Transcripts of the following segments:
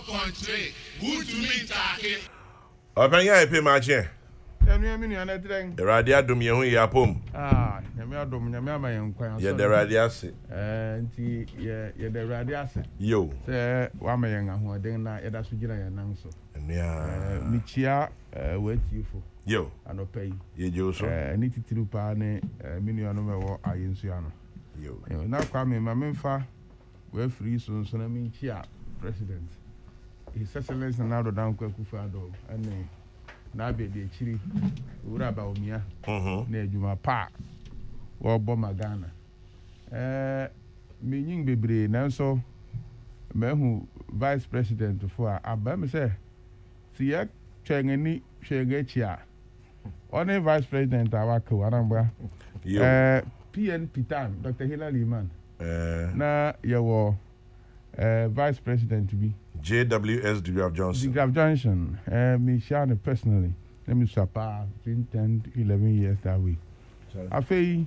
country. Who to me talking? Open your pay my chair. Tell me a minute and a drink. The radia do me a pom. Ah, Yamadum, Yamama, and Quang. Yeah, the radiasi. And yeah, the radiasi. Yo. Say, Wamayang, who are then not at Asujina and Nanso. Yeah. Michia, wait you for. Yo. And pay. Ye Joso. Need to pane, Minion or Iansiano. Yo. Now coming, my menfa, we're free soon, so I mean, Chia, President. His Excellency now down Kwekufado, and Nabe de Chiri, Uraba Omia, near Juma Park, or Bomagana. Meaning Bebre, Nanso, Mehu, Vice President for Abam say, see, Changani, Shagachia, only Vice President Awako, Aramba, PNP time, Dr. Hilary Man. Na your Vice President to be JWS DeGraff Johnson. DeGraff Johnson. Me share personally. Let me sapa between 10 to 11 years that way. I feel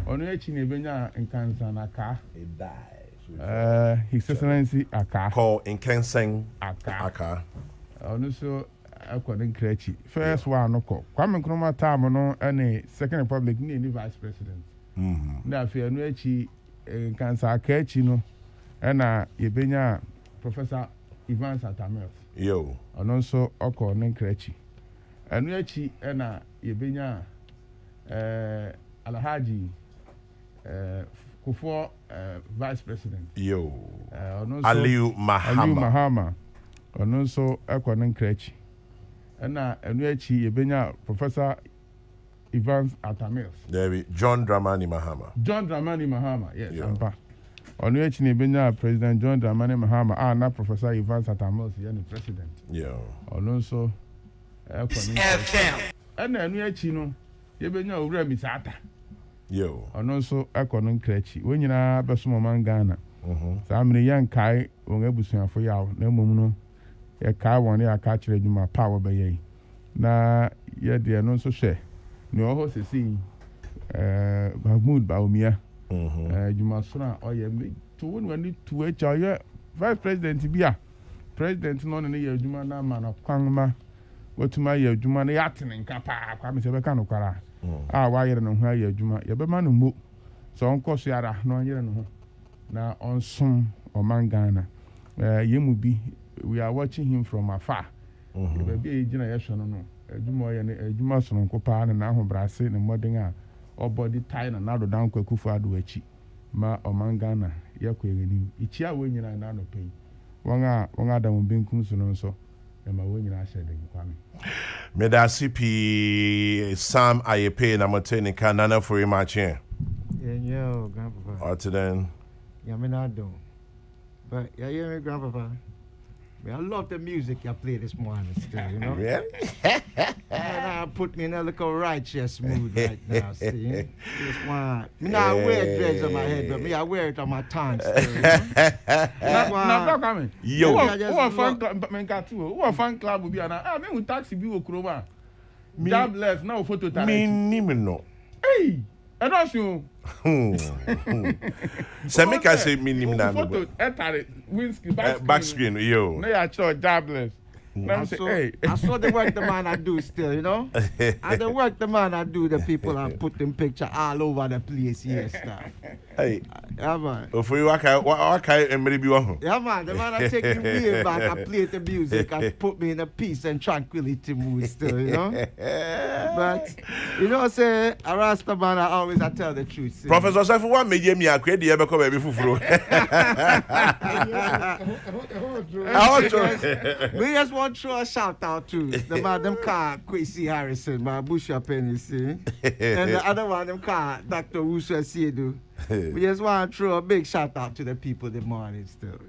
on each in Ebenya in Kansan Aka. It dies. His Excellency Aka. Call in Kansang Aka. Also, I couldn't create first one. No call. Kwame Nkrumah time no any Second Republic ni Vice President. Na feel no echi in Kansan Aka echi no. And Ebenya Professor Ivan Satamels. Yo. And also Oko Nenkrechi. And we actually and Ebenya Alhaji Kufo Vice President. Yo. Aliu Mahama. And also Oko Nenkrechi. And we actually Ebenya Professor Ivan Satamels. There be John Dramani Mahama. Yes, Ampa. On which Nibenya President John Dramani Mahama, now Professor Ivan Satamels, the president. Yeah. Also, FM. And then we actually Yebenya Uremi Sata. Yo. And also, Econon Crechi. When you are Bessuman Ghana. So I'm the young Kai, when Ebuson for you, no mono. A car one year catch my power by ye. Na yet they are not so share. No horse is seeing Mahmoud Baumia. Jumasuna or ye to when to HR Vice President Bia President non in year Jumana man of Kwangma what to my year Jumana Yatin and Kappa Kwame Sebekano Kara. Why you don't know your Juma Yabaman mo so on course yara no year no now on some or Mangana. Yemubi we are watching him from afar. Baby generation no Jumason Copa and now Brasse and Modinga. Or body tie and now down Kwekufado echi. Ma Omangana, Yakwini. Ichia winning and no pay. Wanga da mumbin kumsuno so. And my winning I said in Kwame. Meda CP Sam Ayepe na Moteni Kanana for your match here. Yeah, grandpapa. Or to then. Yeah, me not do. But yeah, me grandpapa. I love the music you play this morning still, you know? Really? And put me in a little righteous mood right now, see? This one. Me not wear dreads on my head, but me I wear it on my tongue still, you know? Now, coming. Yo. Who are fan club? Who are fan club will be an I mean, with taxi be with Kroma. Job left, now photo time. Me nimino. Hey! I don't know. So make I say minimum na. Photo enter windscreen back screen, yo. No, I saw jobless. I saw the work the man I do still, you know? And the work the man I do, the people I put them picture all over the place, yes, stuff. Hey. Yeah, man. For you, what kind maybe one? Yeah, man. The man I take me way back, I play the music, I put me in a peace and tranquility mood still, you know? But, you know, say, a Rasta man, I tell the truth. See? Professor Safu, what made me a credit ever come every fufuro? We just want to throw a shout out to the man, them car, Quincy Harrison, my Busha Penny, see? And the other one, them car, Dr. Usha Siedu. We just want to throw a big shout out to the people this morning still.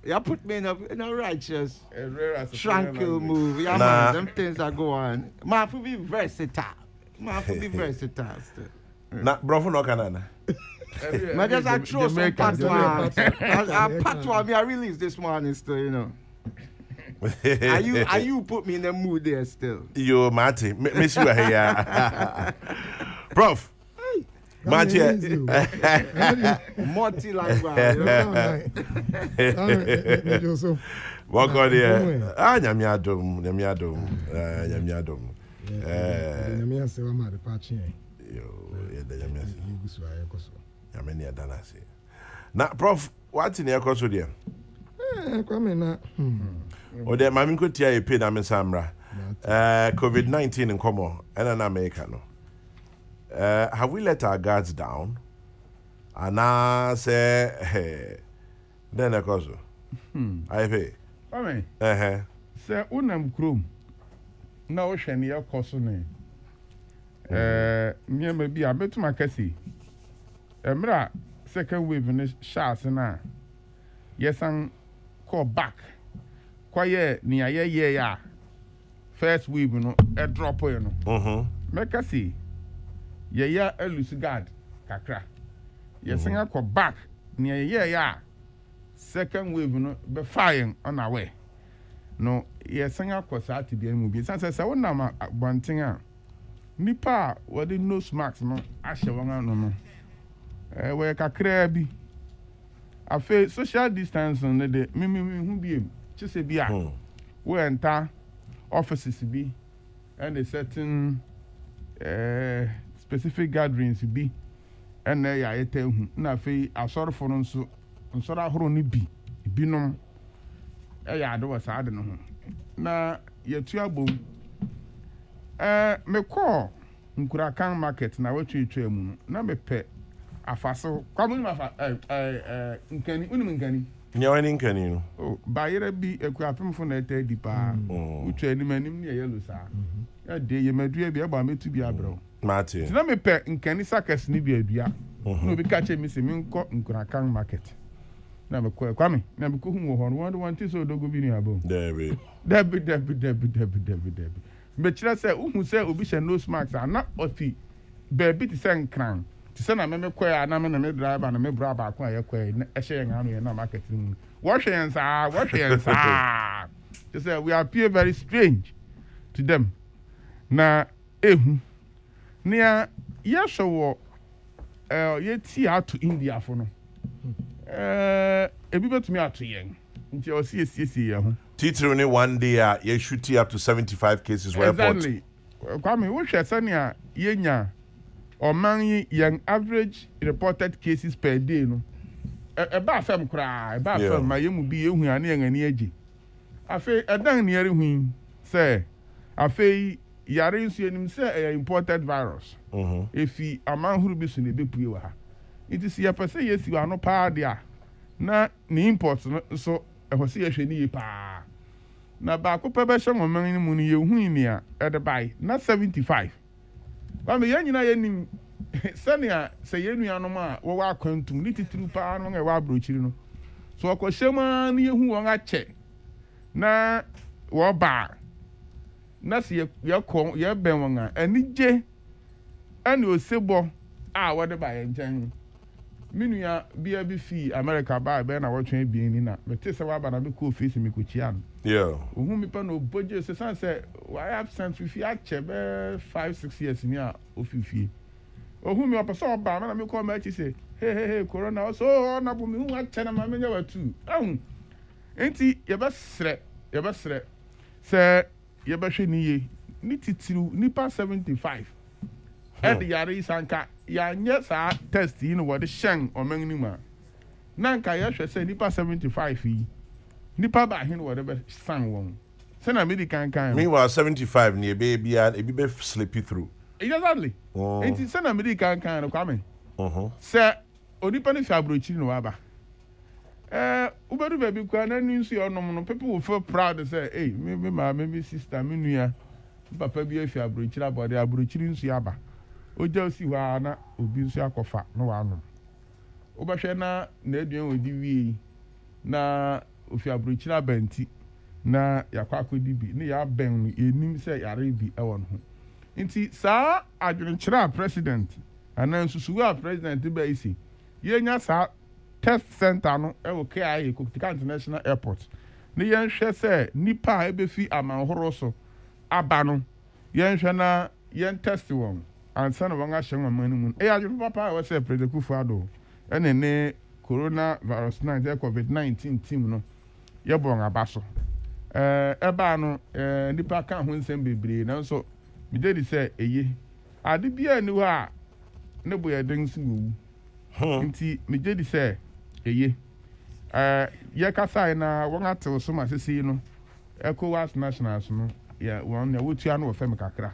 You put me in a righteous, tranquil mood. Yeah, man, them things are going. Man, for be versatile. Still. Nah, bro, no canana. Man, just I throw some patois. I patois me I release this morning still, you know. Are you put me in the mood there still? Yo, Marty, miss you here. Prof. Multi-language. Welcome there. Nyamiadum. Now, Prof, what's in your course with you? Or the mammy could tear a pin, I'm in Samra. COVID-19 in Como, and an American. Have we let our guards down? And I say, hey, then I cause I pay. Sir, unam krum. Na o hwe ne yakoso ne. Me ma bi abetuma kasi. Emra second wave ne shas na. Yesan call back. Kwaye ni aye ya. First wave no e drop you no. Me kasi. Ye ya elusi guard kakra. Yesan call back ni aye ya. Second wave no be fire on our way. No, yesan akosa ati bi mu bi. San se wona ma bonten a. Nipa what the nose mask no ahye won anu no. We kakra bi. Afa social distance no de me hu bi em. Chise bi a. We enter offices bi and a certain specific gatherings bi. And ya yete hu. Na afa asorfo no nso nsoro ahoro ni bi. Binom ya ado wa saade no ho na yetu abom me call nkurakan market na watwetwa mu no na me pe afaso kwamu ma fa nkani unim nkani nyawani nkani no oh ba yere bi ekuapemfo na eta di pa utwa ni manim ne yellow sa ya de ye madua bi e ba metu bi abro mate na me pe nkani sakas ni bi adua no bi ka che mi se mi nko nkurakan market na me kwa kwame na me ko hu wo ho no want so dogo bi ni abo Debbie me kira se hu se obi hye nose mask ana oti baby ti se nkran ti se na me kwa na me driver na me bra ba kwa ye kwa na e hye ngano ye na market mu wo hwe yensa ti say we appear very strange to them na ehu nia ye showo ye ti out to India for no ebi betumi ato yen nti o sie ya ho titru ni one day you shoot up to 75 cases where exactly kwame wo hwe sania yenya oman yen average reported cases per day no e ba fam kra e ba fam ma yemu bi ehu ane yen ani agi afi edan ne yare hu say afi yare nsu enim say imported virus efi aman huru bi so ne bepue wa ha it is your person yes you are no pa dia na ni import so e ho se ye hwe ni ye pa na ba ko pe be hwe mo man ni mu ni ye hu ni a e de bai na 75 ba me yan nyina ye nim sania se ye nua no ma wo wa kwantum ni titru pa no e wa brochiri no so ko hyema ni ye hu won a che na wo ba na se ye ko ye ben won a anije ani osebo a wo de ba ye nchen minua bia bi fi America ba be na wotwen bi ni na me tese wa ba na me ko office me ko chia no ohun mi pa no boje se san se why absent fi a che be 5-6 years ni a ofifie ohun mi opese ba na me ko ma chi se hey corona so na bu mi hu a che na ma me nya watu ahun enti ye be sre se ye be hwe ni ye ni titiru nipa 75 and yare sanka ya nye sa test yi no wode shen oman ni ma nanka ya hwe se nipa 75 yi nipa ba hin wode be san won se na medical kan meanwhile 75 ni e be slip through exactly enti se na medical kan no kwame se onipa ni fi abrochiri no aba ubedu baby kwa na nsu onom no people will feel proud to say hey me ma me sister me nua papa bi fi abrochiri abode abrochiri nsu aba oja si wa na obi nso akofa no wa no obehwe na aduan odi wi na ofi abrochira banti na yakwa akodi bi ne ya ben no enim se yare bi e won ho nti saa adwenchira president anan susuwa president ba isi yenya saa test center no e wo KIA Kokrokoo International Airport ne yen hwe se nipa e be fi amanhoro so aba no yen hwe na yen test won and son of Wanga Shama Manum. I papa was a President Kufado, and then coronavirus 19 COVID-19 team no. Yabong abaso. Ebano, nipa kan hun sem bebre na so me dey say eye. Ade bia ni wa ne boye den siwu. Nti me dey say eye. Ye kasa na won atew so ma sisi no. ECOWAS nationals no. Ya won na wotua no ofem kakra.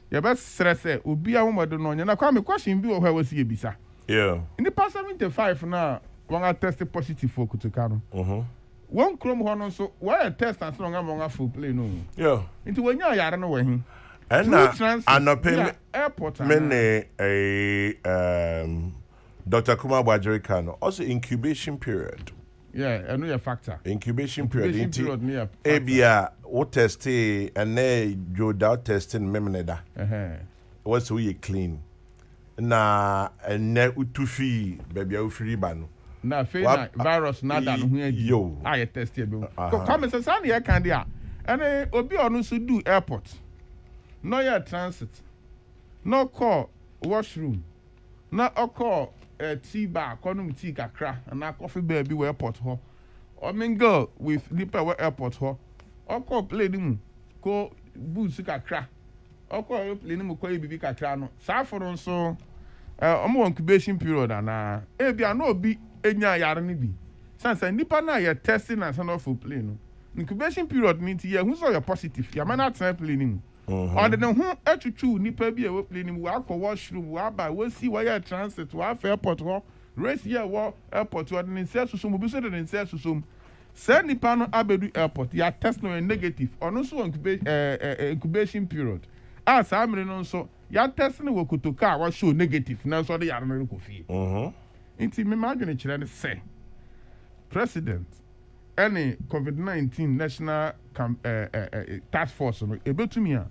Ye be stress obi a womodo no nya na kwa me question bi wo hwa wasi ebisa. Yeah. Nipa 75 na won test positive for kutuka no. One chrome horn so why test and strong among full play no. Yeah. Into when you are no way. And na airport many Dr. Kuma Bajirikano also incubation period. Yeah, I know your factor. Incubation period. Abia what test and then you doubt testing memeneda. What's we clean. Na ne utufi baby ufiri banu. Na virus nada no hu yo I test here be come say san here kan dia and obi onu so do airport no ya transit no call washroom na call tea bar konum tea kakra na coffee bar bi we airport ho o mingle with nipa we airport ho o call plane mu ko boots kakra o call plane mu ko bibi kakra no sa for so omo incubation period na e bia no obi enya yare ni bi sansa nipa na ye testing and send off for plane no incubation period mean ti ye hu so you positive ya man at plane ni on the hu atwutwu nipa bi e wo plane ni wa akọ washroom wa ba wo si wa ye transit wa airport ho race here wo airport wa den se susum bi so den se susum se nipa no abedu airport ya test no negative ono so incubation period as amre no so ya test no wokotoka wa show negative na so de yare no ko fie Inti me imagine chire say president any COVID-19 national task force no ebetumi a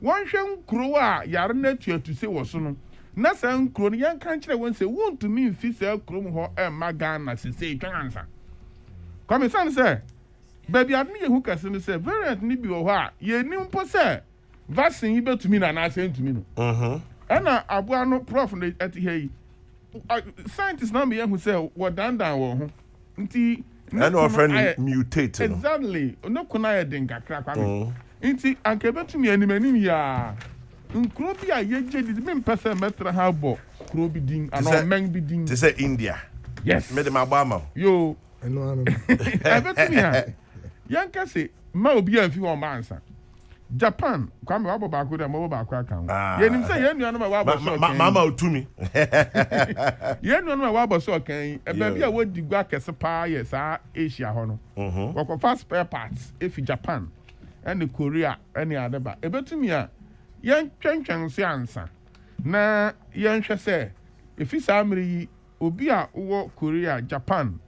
won hwe nkuro a yare na tuatu se wo so no na sa nkuro no yan kan chire won se wontumi mfi se nkuro mu ho maga na se se twanansa come say baby admi ye hu kase no say variant ni bi wo ho a ye ni mpo say vaccine ibetumi na na se ntumi no ana aboa no prof no ati hey scientists now me who say what down wo ho nti and our friend mutate exactly no kuna ye den kakra kwa nti anke betumi animanim ya nkuro bi a ye jedi me mpese metra ha bo kuro bi din ana men bi din to say India yes me dem abama yo eno betumi ya yanka say ma obi anfi wo mansa Japan kwame wabo baako da mo baako aka ho ye nim say ye nuanu ma wabo so kan mama otumi ye nuanu ma wabo so kan e ba bia wodi gua kese pa ye sa Asia ho no wako fast spare parts if Japan and Korea any other ba e betumi a ye twentwen so ansa na ye nhwe say if isa amri obi a wo Korea Japan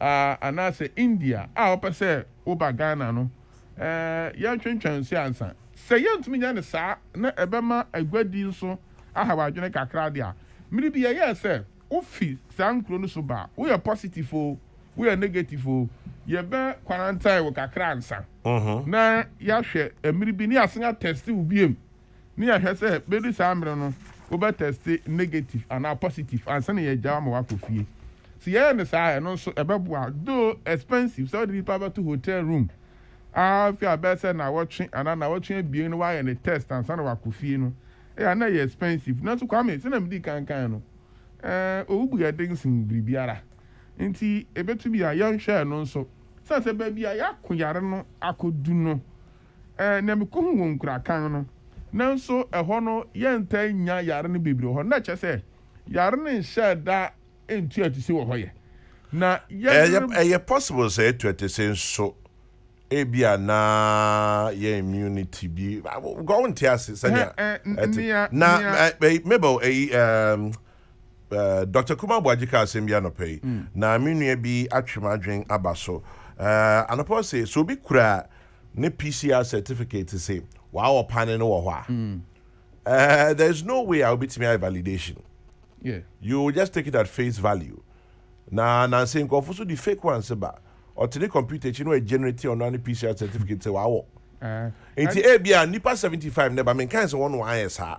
anase India a opese wo ba Ghana no yan twentwen si ansa se yentumi nya ne saa na ebema agwadi nso aha wadwene kakra dia miri bi ye se ofi sankro no so ba we are positive o we are negative o ye be quarantine wo kakra ansa na ya hwe miri bi ni asenga test wo biem ni ya hwe se be di saa mire no wo be test negative and positive ansa na ye jawa ma wakofie si ye ne saa no so ebeboa do expensive so the people to hotel room fi abese na watching and na watching bien no why any test and san wa kofie no na ye expensive na so kwame se na mdi kan no owu ya densin bribiara nti ebetu bi a yan hwe no nso se ba bi a yakuyare no akodu no na me ko hu won kura kan no na nso eho no ye ntan nya yare no bebre ho na che se yare no hye da entu atise wo ho ye na ye possible say to atise so ebia na ye immunity bi go on tia sanya na mebo Dr. Kuma Bwajika asembia no pay na minua bi atwemadwen abaso anopo say so bi kura ne PCR certificate say wa opane no wo ho there's no way I'll be to me validation you just take it at face value na saying go for so the fake ones ba or to the computer you know a generate on any PCR certificate say wow Nti ebia nipa 75 never mean kind one YS ha.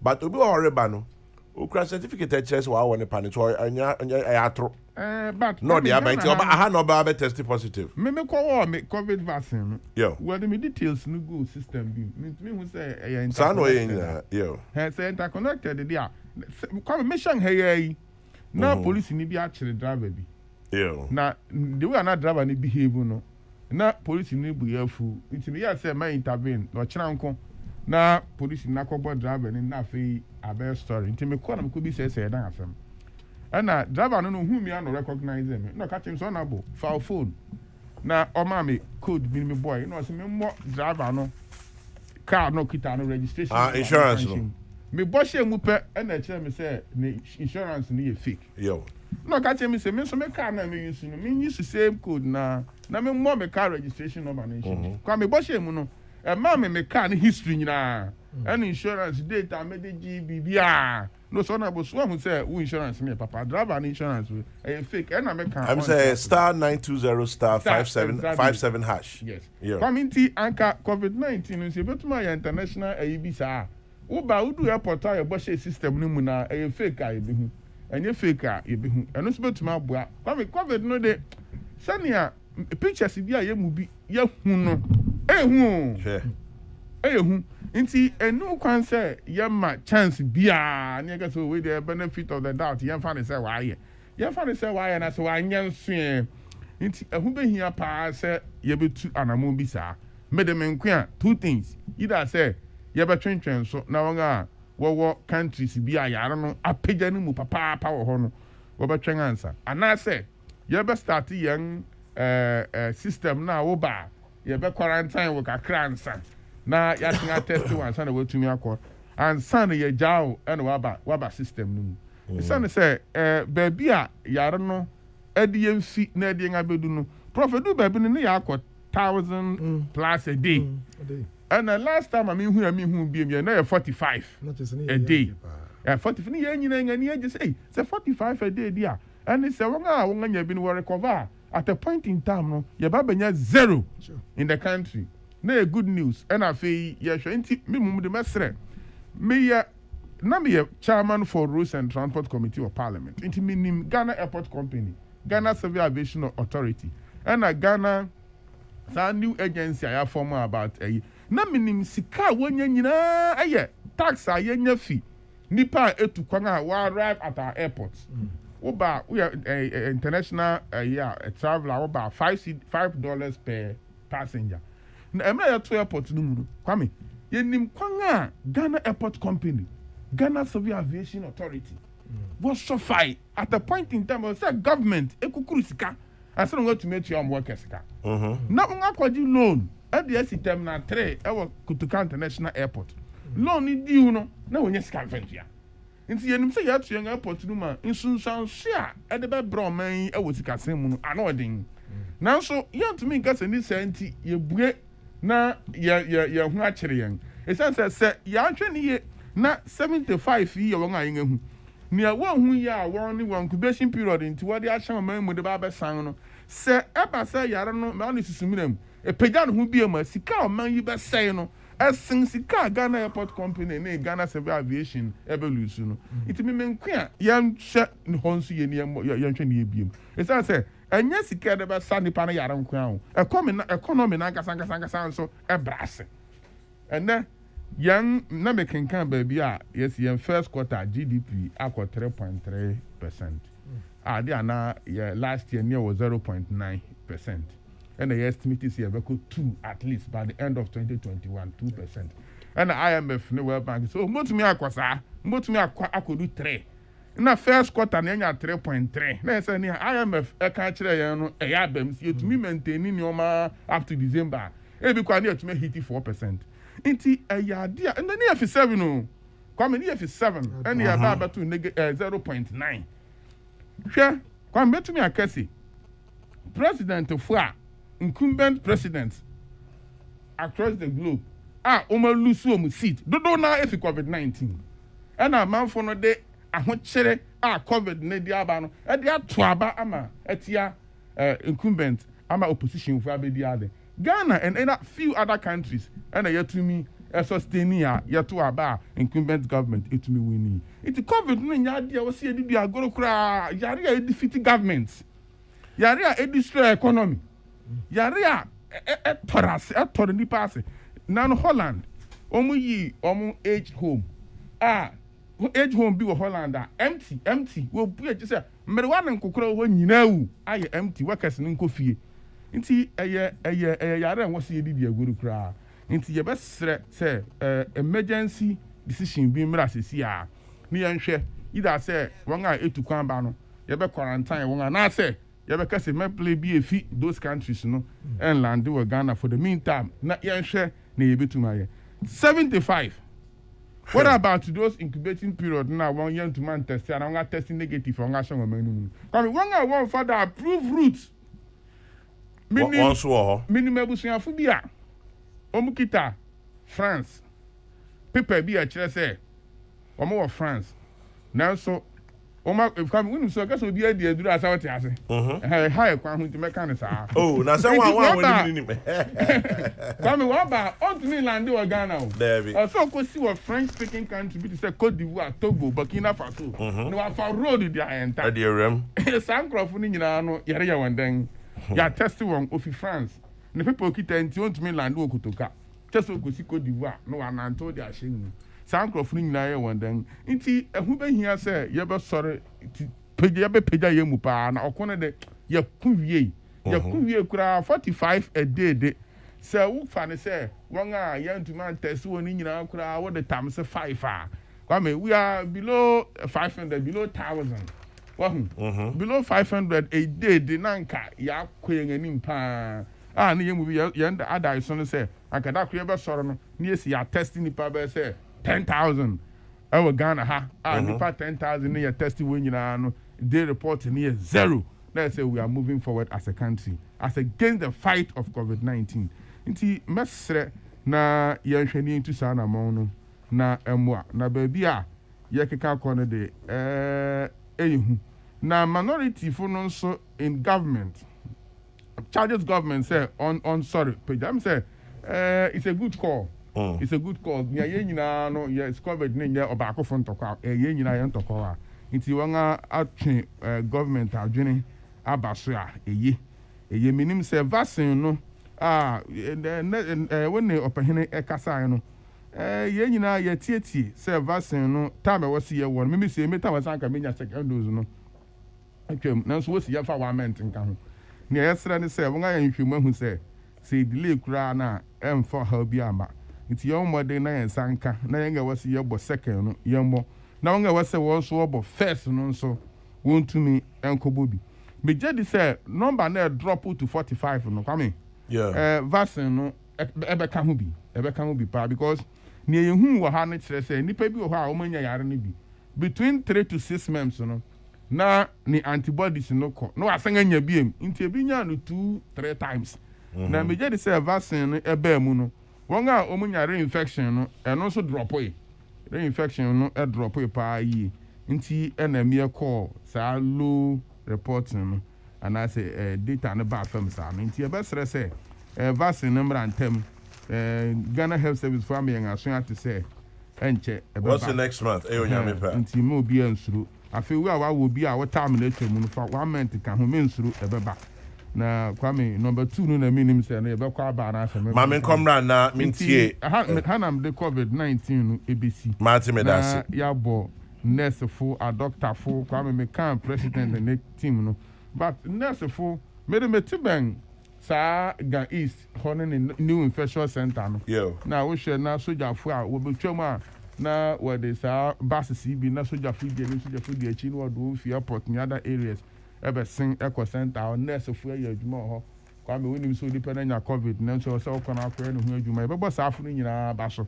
But obi horrible no. Okra certificate chess wa won pa ne to anya atro. But no the about aha no ba test positive. Me call me COVID vaccine. Yo. Well the details no go system bi. Me who say so no yo. Say interconnected there. Come mission hey na police ni bi a kire driver bi. Yo. Na the way na driver ni behave no. Na police ni bu yafu. It me ya say man intervene. No kira nko. Na police na kobo driver ni na fe abe story. Nti me call am ko bi say dan afem. Na driver no hu me no recognize me. No catch him so na bo file phone. Na o ma me code bi me boy. No say me mo driver no car no kita no registration. Insurance no. Me bo she mu pe na kire me say ne insurance ni e fake. Yo. No catch me say me so me car na me use no. Me use the same code na me mo me car registration number na issue. Kwa me bo she mu no. Ma me car ni history nyina. And insurance data me de GBBA. No so na bo so who say who insurance me papa driver and insurance e fake and na me can I'm say star 920 star 57 hash. Yes. Yeah. Community anchor COVID-19 no say betuma ya international AIB sa uba udu airport ya bo share system no mu na e fake a e be hu enye fake a e be hu eno so betuma aboa COVID no de sania pictures bi a ye mu bi ye hu no e hu Sure. E hu nti enu kwan say ye ma chance bia na get so we the benefit of the doubt ye fa ne say wa ye na so wa nya nso nti ehu be hia pa say ye betu anamo bi sa me de menkwa two things either say ye be twentwen so na won wo countries bi a yare no apagya no mu papa wo ho no wo be twen answer ana say ye be start yen system na wo ba ye be quarantine wo kakra answer na ya tinga test one sana wetumi akọ ansa na ye jaw ene waba system no mu sana say baby a yare no edi yemfi na edi ngabedu no prophet do baby no ya akọ 1,000 plus a day and the last time me hu bi em na 45 a day 45 ni ye nyina ngani ye say 45 a day dia and say won anya bi no recover at a point in time no ye ba benya zero in the country. Na good news and afei ye hwenti me mum de mesre me ye chairman for Roads and Transport Committee of Parliament inti minim Ghana Airport Company, Ghana Civil Aviation Authority and a Ghana new agency I form about na minim sika wonya nyina aye tax ayenya fi nipa etu kwan a wa arrive at our airport oba we are international a traveler oba $5 per passenger. Na emre ya to airport no mu kwame yenim kwan a Ghana Airport Company, Ghana Civil Aviation Authority was so fight at a point in time say government ekukuru sika ase no to make your workers sika na unga kwaji loan at the system na 3 e wo Kokrokoo International Airport loan ni di no na wonye sika ventia nti yenim say ya to airport no ma nsunsan so a e de be bro man e wo sika sen mu no ana odin nanso ya to me gase ni senti ye bue na ya hu a kire yen esan se ya hwe ni ye na 75 ye won a yen hu ni a won hu ya won ni incubation period nti wo de a hye man mu de ba san no se e ba se yare no ma no susuminem e pagya no hu bi ma sika o man yi be sei no esin sika Ghana Airport Company na Ghana Civil Aviation evolution no iti me menkwa ya hye ni honsu ye ni ya hwe ni ye biem esan se anya sika de ba sa nipa na yare nkwa ho economy na nkasa nso e brase ene yan na me kenkan ba bia yes yan first quarter GDP akọ 3.3%. Ade ana last year near was 0.9%. And the estimate is here be 2 at least by the end of 2021 2%. And the IMF no World Bank so motumi akwasa motumi akodu 3. Na first quarter na nya 3.3 na say ni IMF e ka kire yan no e ya bam si etumi maintain ni oma up to December e bi kwa na etumi hit 4%. Inti ayade a na near 7 no kwame near 7 and ya ba to 0.9 hwe kwame betumi akasi president of incumbent presidents across the globe lose seat dodo na if COVID-19 and a man for no de ahochere COVID na di aba no e de ato aba ama etia incumbent ama opposition for abedi ade Ghana and a few other countries, and yet to me, a sustaining yet to our incumbent government, it to me winning. It's COVID, Yadia was here to be a go cry, Yaria defeated governments, Yaria a destroy economy, Yaria a toras, a torrent pass. Now Holland, age home. Age home be Holland empty. Will be just a marijuana and Kokrokoo when you know I empty workers in coffee. Inti yare was see the good cry. Inti your best say emergency decision being rasisia. Me and share either say one eye to Kwambano, you be quarantine one and I say you be case me play be a fee those countries no and land do Ghana for the meantime. Not yan share ne be to my 75. What about those incubating period now? 1 year to man test and I'm testing negative for nation or menu. Come one for the approved routes. Minimum phobia. Omukita, France. People be a chese. Omo of France. Now so Oma if come when so guess will be a dear do as I say. High kwan to mechanics. Oh, now someone Come what about on me land or Ghana? There so go see what French speaking country be to say Cote d'Ivoire, Togo, Burkina Faso. No one for road the entire dear rim. Some crofuni no yare one then. Ya test one of France. The people kita and want me land wo kutoka. Just go see Cote d'Ivoire. No one and told their shame. Some crofuni na one then. Inti who be here say you be sorry peja ye mu pa na okone de ye kuwie. Ye kuwie kura 45 a day. Say who fan say one young to man test one nyina kura what the time say 5 we are below 500 below 1,000 below 500 a day de nanka ya kwen anim pa na ye mu bi ye other so say akada kura be soro no na yesi ya testing nipa be say 10,000 our Ghana ha nipa 10,000 na testing we nyina no they report near 0. Let's say we are moving forward as a country as against the fight of COVID-19. Inti mesre na yenhwani ntu sa na mon na emwa na baby a yekeka kono de ehu na minority for no so in government charges government say on sorry pejam say it's a good call. It's a good call. Nya yenyina no yes COVID ne nya obakofo ntokwa yenyina ye ntokwa inti wanga atwe government adwene abaso a eye minim say vaccine no when the opahene ekasa no ye nyina ye tietie say vaccine no time we see ye won me say me time san ka menya second dose no atwam na so we see ye fa 1 month nka ho ne yesra ne say won ayan hwemu ahu say delay kura na emfo ha bi ama nti ye omode na yen sanka na yen ga we see ye bo second no ye mo na won ga we say wo so bo first no so won to me enkobo bi me je say number na drop to 45 no come vaccine no ebeka ho bi pa because ne yehu wo ha ne kire say nipa bi wo ha o manya yare ne bi between 3 to 6 months no na ni antibodies no ko no asan anya biem nti ebi nya no 2-3 times na me je say vaccine no eba mu no won a o manya reinfection no eno so drop reinfection no drop pa yi nti na me call sa low reporting no and I say data no ba fam sa no nti e be sere say vaccine number antem Ghana Health Service for me and aso ate say enche what's the next month nyame pa nti mo bi ansuru afi we a wo bi a wo time na twemu no fa 1 month ka ho me nsuru ebeba na kwame number 2 no na minim say na ebekwa aba na afem ma men komra na mintie hanam de COVID-19 no ebesi mati medasi ya bo nurse fo a doctor fo kwame me kan president and team no but nurse fo me metiben sa ga east honin new infectious center no na wo hwe na soldier fo a wo betwam a na wo de sa buses bi na soldier fo di achi no do fi airport ni other areas ebe sin eco center nurse fo ya adwuma ho kwa me wonim so dipa na nya covid na so se wo na akwa ne ho adwuma ebe bo sa afo ni nyina ba so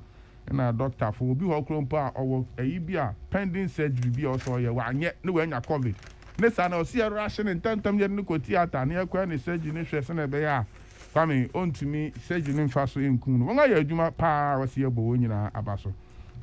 na doctor fo obi ho krompo a owo ayi bi a pending surgery bi o so ye wa anye ne wa nya covid ne sa na o si rush ne tantam ye ne ko theater ne akwa ne surgery ne hwe se na be ya kwame ontumi surgery ne mfa so enkun no won aye adwuma pa wo si ye bo wo nyina aba so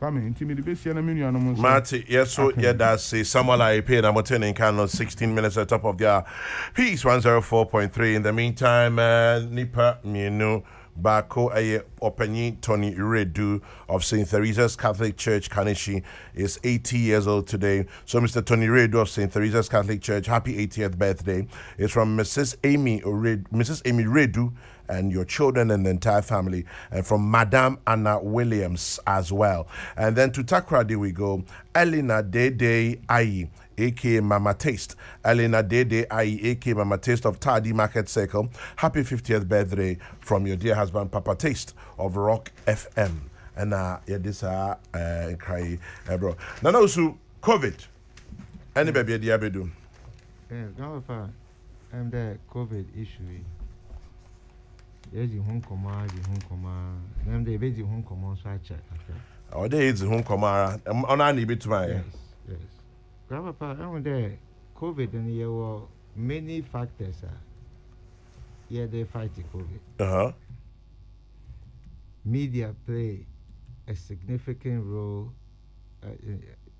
Kwame, intimidate base na menu anom. Marty, yes, so yeah, that's Samuel I paid. I'm attending Canon 16 minutes at top of their piece 104.3. In the meantime, Nipa Mienu Bako Openi Tony Redu of St. Teresa's Catholic Church Kanishi is 80 years old today. So Mr. Tony Redu of St. Teresa's Catholic Church, happy 80th birthday. It's from Mrs. Amy Redu and your children and the entire family, and from Madame Anna Williams as well. And then to Takoradi we go, Elena Dede Ayi, aka Mama Taste. Elena Dede Ayi, aka Mama Taste of Tardy Market Circle. Happy 50th birthday from your dear husband, Papa Taste of Rock FM. And yeah, this cry, bro. Now also COVID. Any baby diabetes. Yeah, I'm the COVID issue. Yes, you home command, Then they base home command, so I check. Oh, there is home command. On any bit to my. Yes. Grandpa, I'm there. COVID and there were many factors. Yeah, they fight the COVID. Media play a significant role.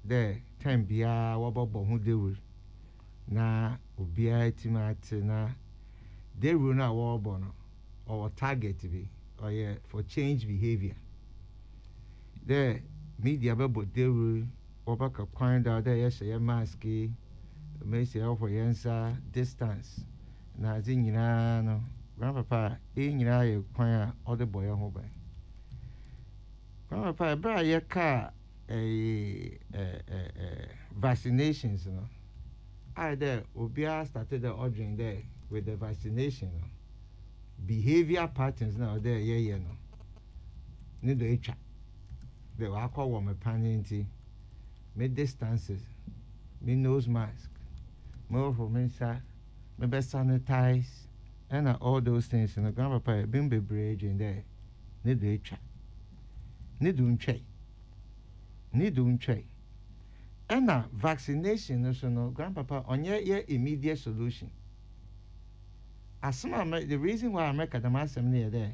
There, time bia wababo who they will. Na ubia timate na they will not warbono. Or target to be, or yeah, for change behavior. The media bubble they will back a point out there, yes, a mask, may say over yensa distance. Now, no, grandpapa, in your choir, or the boy home by. Grandpapa, buy your car a vaccinations, you know. I there, Ubia started the ordering there with the vaccination. Behavior patterns now there, no. Need the HR. They will call one my panty, make distances, me nose mask, more for me, sir, maybe sanitize, and all those things. And the grandpapa, bimbe bridge in there, need the HR. Need to check. And vaccination, no, grandpapa, on your immediate solution. The reason why I make the assembly there,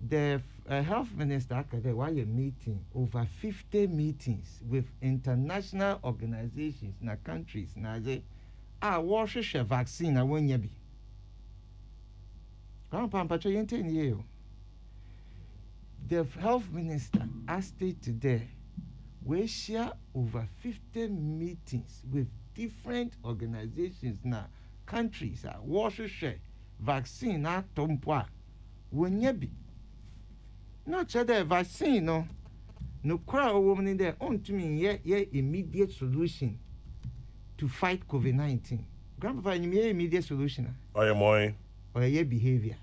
the health minister why a meeting over 50 meetings with international organizations in countries now they wash a vaccine and when you be. The health minister has stated today we share over 50 meetings with different organizations now. Countries are wash vaccine at Tompoa when you be not the vaccine no crowd woman in there on to me immediate solution to fight COVID-19. Grandpapa, you mean immediate solution? Or your behavior.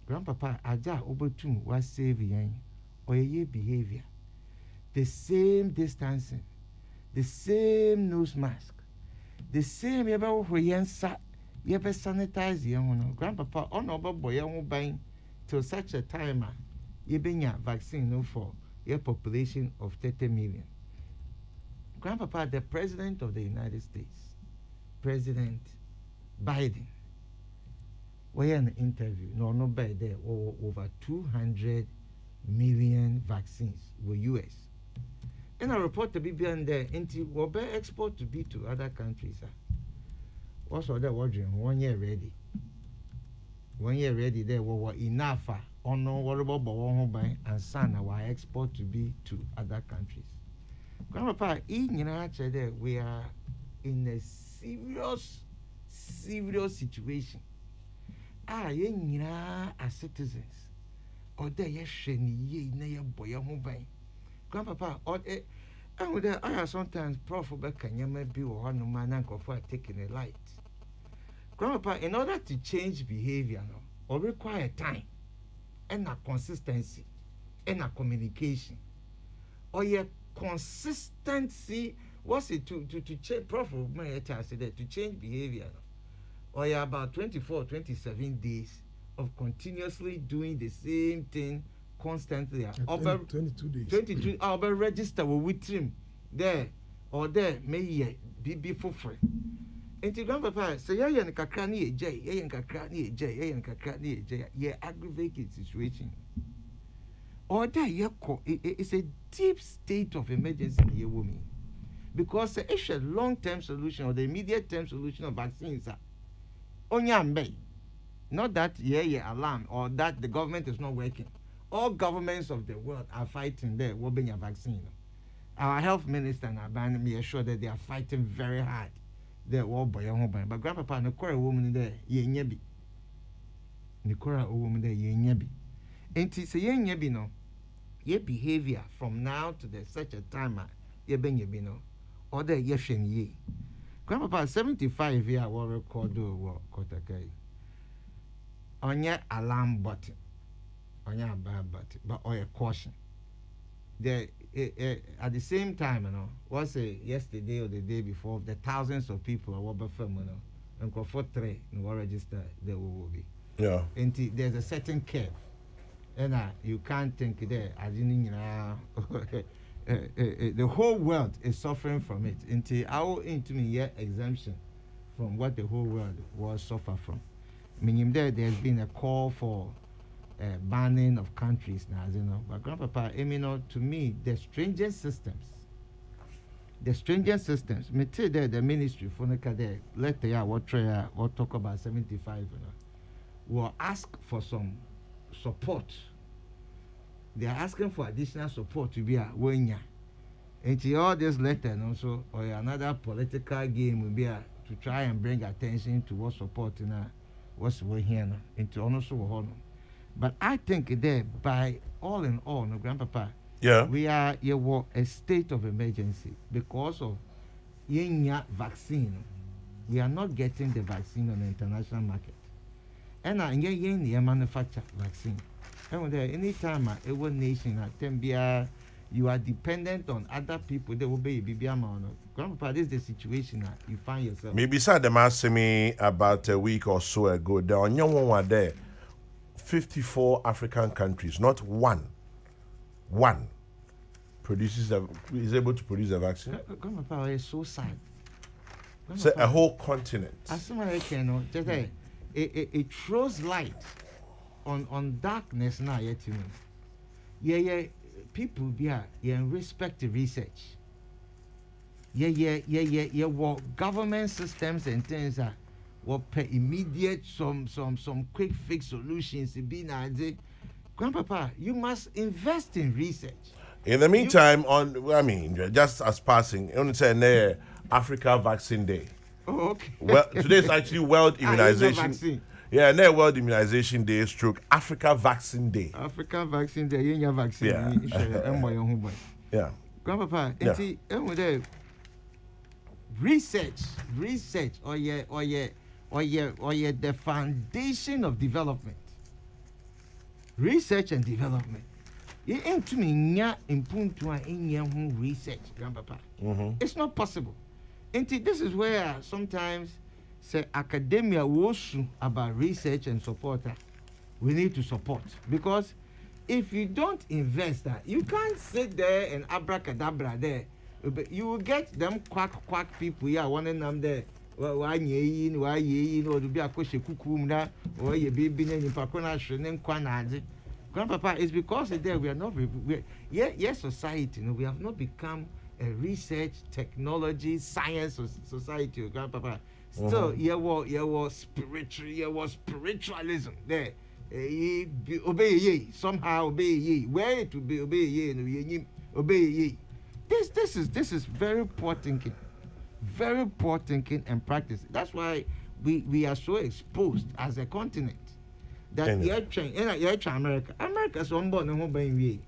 Grandpapa, aja obotum was saving or your behavior. The same distancing, the same nose mask. The same you ever for yensa, you ever sanitize young grandpapa on over boy young buying till such a time you bring your vaccine for your population of 30 million. Grandpapa, the president of the United States, President Biden, we had an interview, no by there, over 200 million vaccines were US. And a report to be beyond there into what be export to be to other countries. What's all that wondering? 1 year ready. 1 year ready there were enough on no worryable buy and son our export to be to other countries. Grandpa, in there we are in a serious situation. As citizens, or there yes ye na your boy buy. Grandpapa, I have sometimes Prof. Can may be one man for taking a light. Grandpapa, in order to change behavior, or require time and a consistency and a communication, or your consistency, what's it to change? Prof. May to change behavior, or about 24, 27 days of continuously doing the same thing. Constantly, 22 days. 22. I'll be register with him there or there. May be for free. And to grandpapa say, "Yeah, and kakrani ej, yeah, and kakrani ej, yeah, and kakrani ej, yeah, aggravated situation." or that it's a deep state of emergency in the woman. Because if a long-term solution or the immediate-term solution of vaccines are only not that alarm or that the government is not working. All governments of the world are fighting there will be a vaccine. Our health minister and Aban me assure that they are fighting very hard. There will be a home, but grandpapa no quarrel woman there yenyebi. The quarrel woman there yenyebi. And it's a yenyebi no. Your behavior from now to the such a time ye ben yebi no. Or the yeshen ye. Grandpapa 75 year will record do work kotakai. On your alarm button. On your bad button, but or your caution. At the same time, was yesterday or the day before, the thousands of people are over film, and go for three and register there will be. Yeah. And there's a certain curve. And you can't think there, as in the whole world is suffering from it. Until our into exemption from what the whole world was suffer from. Meaning there's been a call for banning of countries now, but grandpapa, to me, the stringent systems, me tell the ministry for the let the what talk about 75, will ask for some support. They are asking for additional support to be a wenya. And all this letter and also or another political game will be to try and bring attention to what support what's we here into also honor. But I think that by all in all, grandpapa, we are a state of emergency because of vaccine. We are not getting the vaccine on the international market. And I manufacture vaccine. And anytime a nation you are dependent on other people, they will be grandpapa, this is the situation you find yourself. Maybe them asked me about a week or so ago. There are young one there. 54 African countries, not one is able to produce a vaccine. Grandpapa is so sad. So a whole continent. As soon as I can, it throws light on darkness now. Yet, people be respect the research. What government systems and things are. What pay immediate some quick fix solutions to be now. Grandpapa, you must invest in research. In the meantime, just as passing, only say Africa Vaccine Day. Oh, okay. Well, today is actually World Immunization. Yeah, World Immunization Day stroke Africa Vaccine Day. Africa Vaccine Day, you vaccine. Yeah. Grandpapa, research, or the foundation of development. Research and development. Into me research, grandpapa. It's not possible. This is where sometimes say academia was about research and support. We need to support because if you don't invest that, you can't sit there and abracadabra there. You will get them quack people here, one of them there. Why to be a question cucumda or ye baby in Pakona Shrenem Quanazi. Grandpapa, it's because there we are not, yes, society, we have not become a research, technology, science society, grandpapa. Still, spiritualism there. Obey ye, somehow obey ye. Where to be obey ye, obey ye. This is very poor thinking. Very poor thinking and practice. That's why we are so exposed as a continent. That you're trying America. America's on board and home by we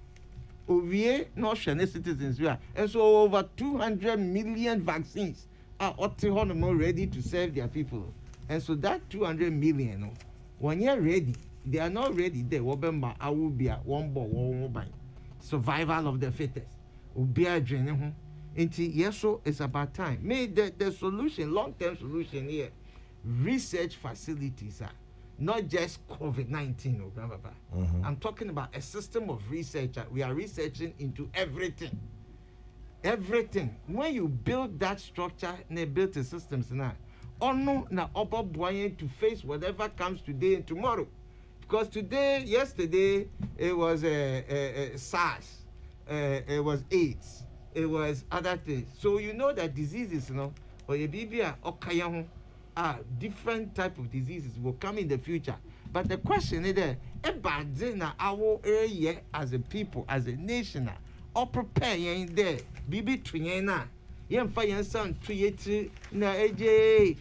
not citizens we are. And so over 200 million vaccines are ready to serve their people. And so that 200 million, when you're ready, they are not ready there. I will be a one ball, survival of the fittest. Will be a drain. Yes, so it's about time. May the solution, long-term solution here, research facilities are not just COVID-19, grandpapa. I'm talking about a system of research. We are researching into everything. Everything. When you build that structure, they build the systems now. Or no, na upper buoyant to face whatever comes today and tomorrow. Because yesterday, it was SARS, it was AIDS, it was other things. So you know that diseases, or a baby different type of diseases will come in the future. But the question is there, our area as a people, as a nation, or prepare in there, bibi twinena. Yen fa yen son tuyeti na AJ.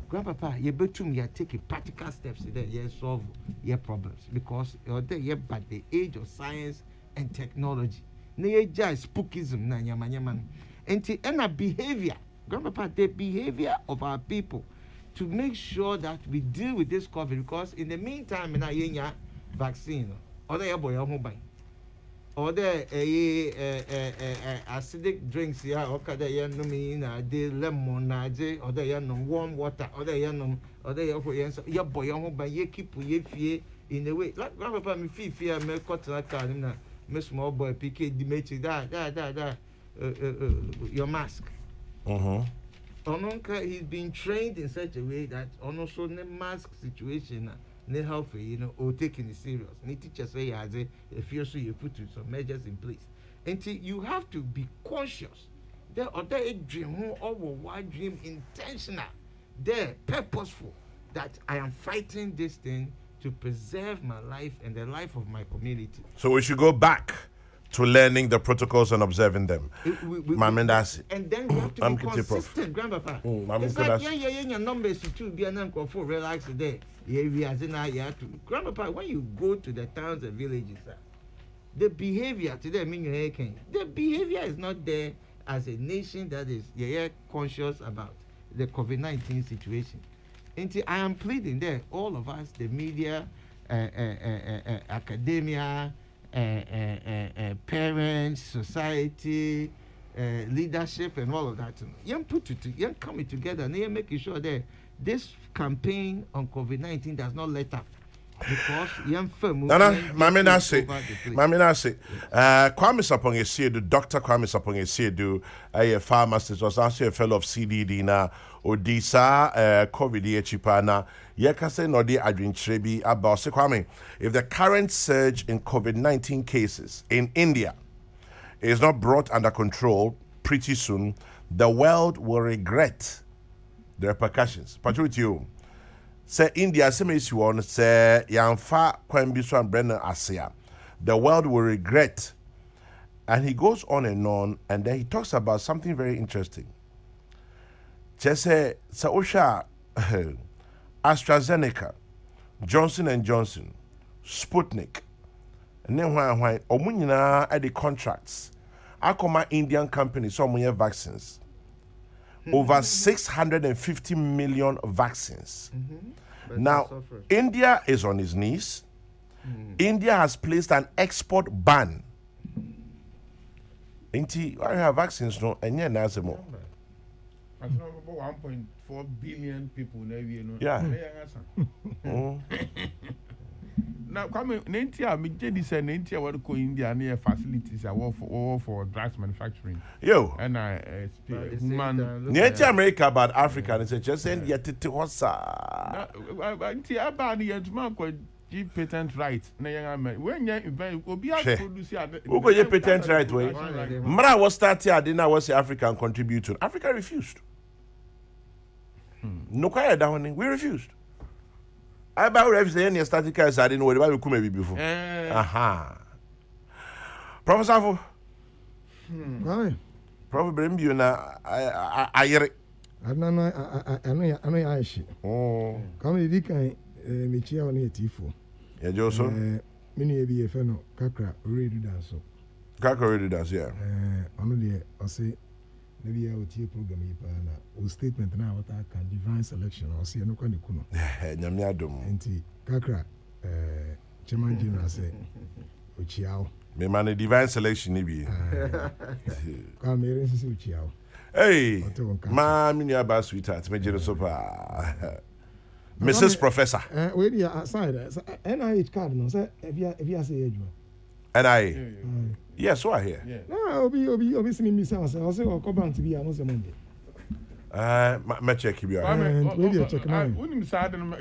Grandpapa, you betum you take practical steps there, you solve your problems because you're there by the age of science and technology. Na just spookism na yaman. And a behavior, Grandpapa, the behavior of our people to make sure that we deal with this COVID because in the meantime, na yenya vaccine, or the boy or the acidic drinks here, or the lemon, or the warm water, or the your boy by ye keep ye in the way. Like Grandpapa, me fear, me cut like that, me small boy, PK, Dimitri, your mask. He's been trained in such a way that also the mask situation. Healthy, or taking it serious. And teachers say, if you so you put some measures in place. And you have to be conscious. There are a dream or wide dream intentional. There, purposeful that I am fighting this thing to preserve my life and the life of my community. So we should go back to learning the protocols and observing them. And then we have to be consistent, Grandpapa. It's like your numbers to be an uncle for relax today. Grandpapa, when you go to the towns and villages, the behavior today, the behavior is not there as a nation that is conscious about the COVID-19 situation. And I am pleading there, all of us, the media, academia, parents, society, leadership, and all of that. Young coming together and making sure that this campaign on COVID-19 does not let up. Because young firm Mamina say Kwame Sapong-Esiedu, Dr. Kwame Sapong-Esiedu, a pharmacist, was also a fellow of CDD na Odisa COVID chipana Yekase Nodi Adwin Trebi about Kwame. If the current surge in COVID-19 cases in India is not brought under control pretty soon, the world will regret the repercussions. But with you, say India, one say Yanfa Kwembiso and Brennan Asia, the world will regret. And he goes on, and then he talks about something very interesting. Just say Saosha AstraZeneca, Johnson & Johnson, Sputnik, and then why Omunina at the contracts. Akoma Indian companies, some vaccines. Over 650 million vaccines. Now, India is on its knees. India has placed an export ban. Inti, I have vaccines no, and yeah, that's more. I know about 1.4 billion people in every year. Yeah. Now, come India, me just said India what ko India near facilities are for drugs manufacturing. Yo. And human. Near America about Africa, and it's just saying yet it was. India about the man called patent right. When you produce who go your patent right way? Mara was started. I didn't know what the African contributed. Africa refused. No quiet down. We refused. I about any static cars. I didn't know what we could maybe before. Aha. Professor Fo. Prof. Brimbu na I know I shit. Oh. Come in, can me cheer on it for. Yeah, Joso. Many be a fellow, Kakra, already dance. Kakra already does, yeah. Only I say, maybe I will take program or statement now what I can divine selection or see no kind of kuno. Nyamiadum. And Kakra, Chairman General say, Uchiao. Me man, divine selection, maybe. Come here and see Uchiao. Hey, ma, minya ba sweetheart, me jere sopa. Mrs. Professor. Wait here outside. NIH card no say if you say age. NIH. Yes, so I hear. No, obi see me say I say come bank to be no say Monday. Me check you.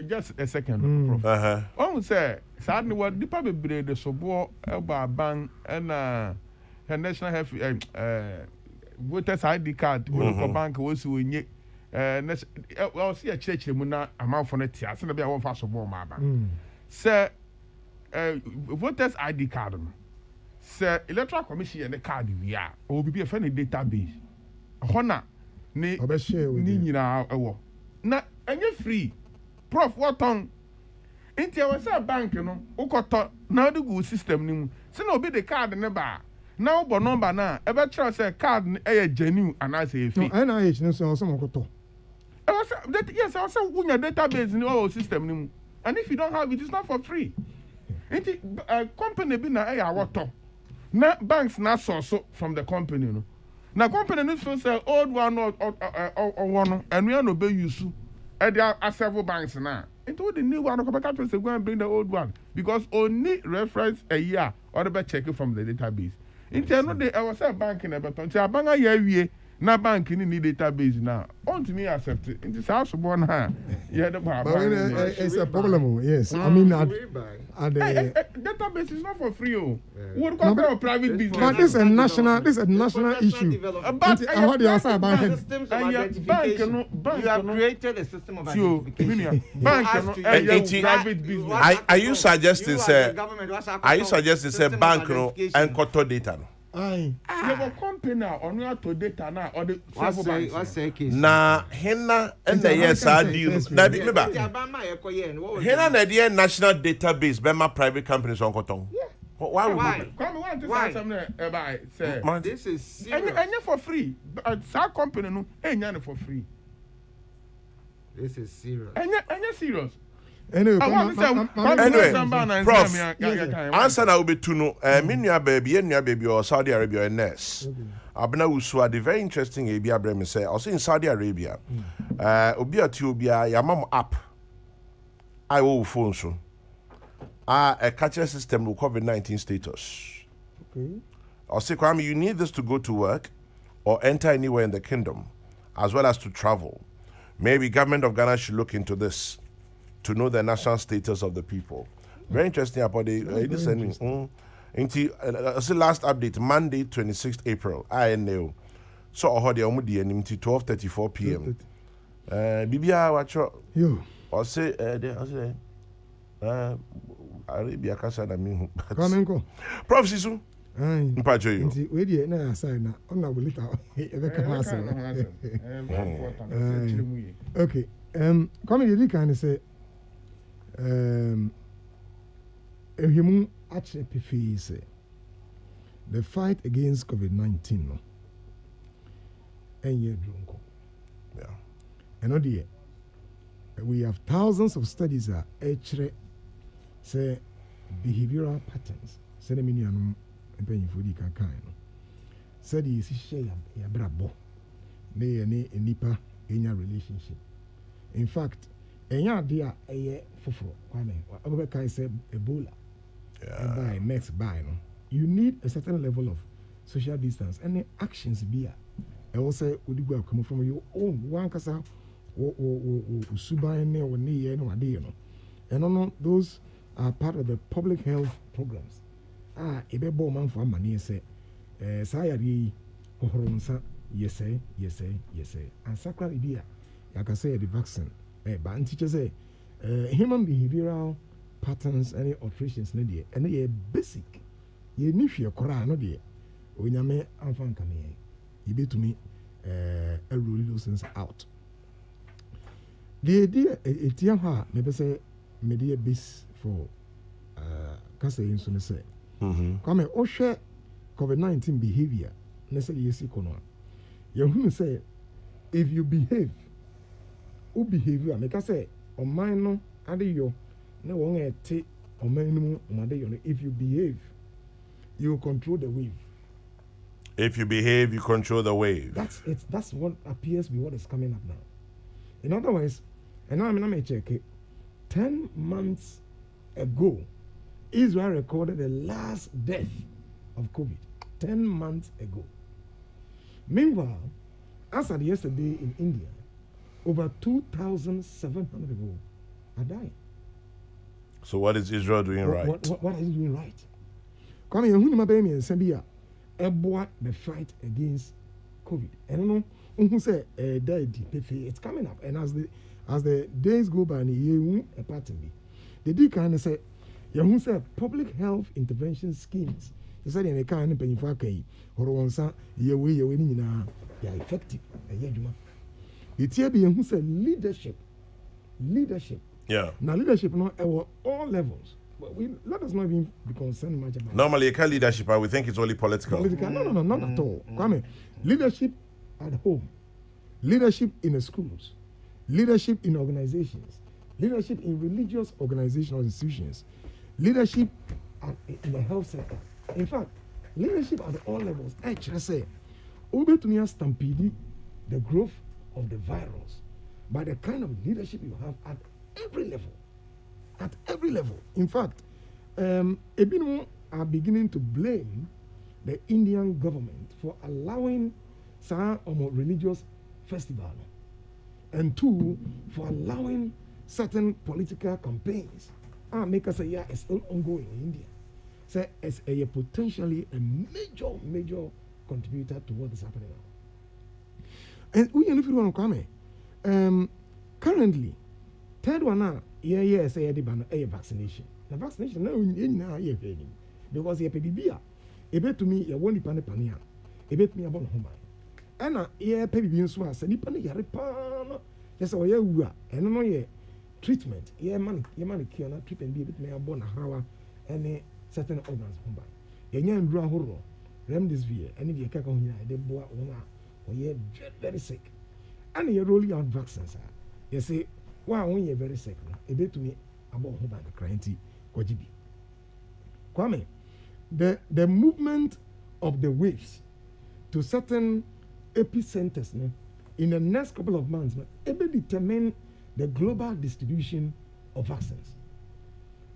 Just a second, Prof. Say, sadly, what the public breed the Sobo, Elba Bank, and National Health voters ID card, bank was when you. Well, see a church, Muna, amount for it. I send a one fast of my bank. Sir, voters ID card. Sir, electoral commission and the card we are, or will be a friendly database. Honor, ni nyina ewo. Na enye free. Prof, what on? Inti I was a bank, you know, ukoto, now the good system ni mu. Se no be the card ne ba. Now bo number na, ebe try say card e genuine and I say fake. No, NIH no so some ukoto. Yes, I say unya database ni our system ni mu. And if you don't have it, it's not for free. Inti company be na e awoto. Na banks na source from the company, you know. Na company no so say old one or one and we are no be use. And there are several banks now. Into the new one, come say go and bring the old one because only reference a year or the check it from the database. Into no I was a bank in a beton. Say abanga ye na bank in the database now. On to me accept it. Into house born ha. Yeah, the it's a problem. Yes, I mean database is not for free. What kind of private business? But this is a national issue. But how do you say about it? Systems of identification. You have created a system of identification. Private business. Are you suggesting say bank no and koto data no? Aye. The company now on your to data now or the What's the case? Na henna and the yes I deal. Na be ba. Henna na the national database be my private companies on koton. Why? Come on to say something about say. This is serious. And for free. That company no ain't for free. This is serious. And serious. Anyway, Prof, answer na obi tu no me nua baby or Saudi Arabia nurse. Abna Usua, the very interesting ebi abrem say also in Saudi Arabia. Obi ati obi a yamam app. I will phone so. A catcher system with COVID-19 status. Okay. Also, Kwame, you need this to go to work or enter anywhere in the kingdom, as well as to travel. Maybe government of Ghana should look into this to know the national status of the people. Very interesting about the listening. Last update, Monday, 26th April. I know. So I heard the 12:34 p.m. Bibia, watch you. Or say, Arabia Casa na me. Prof Sisu. Mpacho you. We dey na aside na ona we later e be come aside. Okay. Come the kind say ehimu actually prefer say the fight against COVID-19 no enye drunko. Yeah. And no we have thousands of studies that actually say behavioral patterns. Say the minianum employing for the kind. Say the share ya brabo. Ne nipa enya relationship. In fact, enya dia eye foforo kwame. Obe kai say Ebola. Yeah. By next by no. You need a certain level of social distance. Any actions be I also would come from your own one kasa subai ne or ni no ade no. And no those are part of the public health programs. Ebebo man for money say sayari horonsa yes. And sacral idea like I say the vaccine but teacher say human behavioral patterns any alterations no dey and they basic ye ni hwe kora no dey onyame amfan kame ye betumi roll those things out. The idea etia ha me be say media base for kasa yin so ne say come o hwe COVID-19 behavior ne say yesi kono you who say if you behave o behavior make say o man no ade yo ne won ete o man no mo ade yo if you behave you control the wave. If you behave, you control the wave. That's it. That's what appears to be what is coming up now. In other words, and now I'm check it. 10 months ago, Israel recorded the last death of COVID. 10 months ago. Meanwhile, as of yesterday in India, over 2,700 people are dying. So what is Israel doing right? What is it doing right? Come here, who baby and Sambia, the fight against COVID. And no, who say it's coming up, and as the days go by, you a pattern. They do kind of say, you say public health intervention schemes. They said in a kind of penny for or on some year way you're winning now, they are effective. It's here being who said leadership. Yeah. Now leadership not at all levels. But let us not even be concerned much about. Normally, you call leadership, but we think it's only political. No, not at all. Come here. Leadership at home, leadership in the schools, leadership in organizations, leadership in religious organizations or institutions, leadership in the health sector. In fact, leadership at all levels. Actually, say, over to me stampede the growth of the virus by the kind of leadership you have at every level. At every level. In fact, Ebino are beginning to blame the Indian government for allowing some religious festival, and two, for allowing certain political campaigns. Make us say, yeah, it's still ongoing in India. So it's potentially a major contributor to what is happening now. And we if you want to come, currently, third one now, say a vaccination. The vaccination now because you pay a bit to me, you won't depend upon you. A bit me about home. And pay being so as a nippon yaripana. Yes, or you are, and no treatment. Money cure not treatment be a bit me about how any certain organs home by. Yan draw horror, remdesivir, and if you can't on here, they boy or you're very sick. And you're rolling out vaccines. You say, wow, when you're very sick, a bit to me about home by the cranty, Kojibi. Kwame, the movement of the waves to certain epicenters in the next couple of months it will determine the global distribution of vaccines.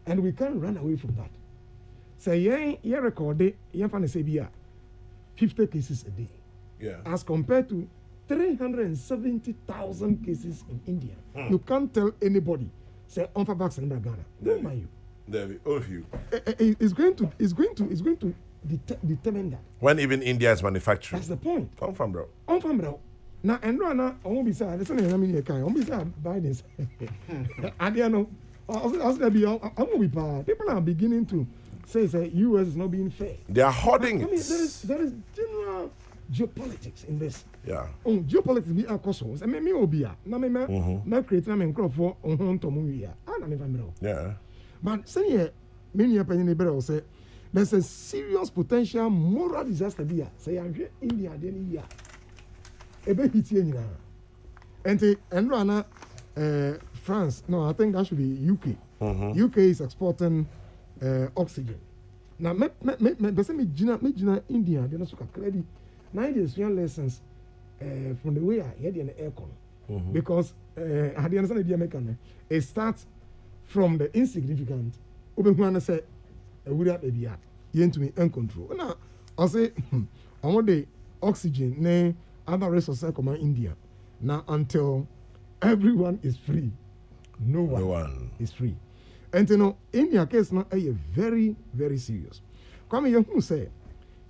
And we can't run away from that. So you record it, you can say 50 cases a day. Yeah. As compared to 370,000 cases in India. You can't tell anybody, say, on for vaccine in Ghana. Don't mind you. David, all of you. It's going to determine that. When even India is manufacturing. That's the point. Come from, bro. Now, and I won't be sad. Listen, I mean, I won't be sad. Biden. And you know, I won't be bad. People are beginning to say U.S. is not being fair. They are hoarding it. There is general geopolitics in this. Yeah. Geopolitics be a cause. I mean, me obia. Na me create na me crop for on to mu ya. Na me family. Yeah. But say here, many opinion better say there's a serious potential moral disaster here. Say I'm here India then here. Ebe hit here now. And rana France. No, I think that should be UK. UK is exporting oxygen. Now me jina India they no so credit. Now there's young lessons from the way I had in the aircon. Because at the understand the American it starts from the insignificant. Obenwana say we have baby to me uncontrol. Now I say I want the oxygen ne other resources come India. Now until everyone is free, no one is free. And you know, India case now a very, very serious. Come here, who say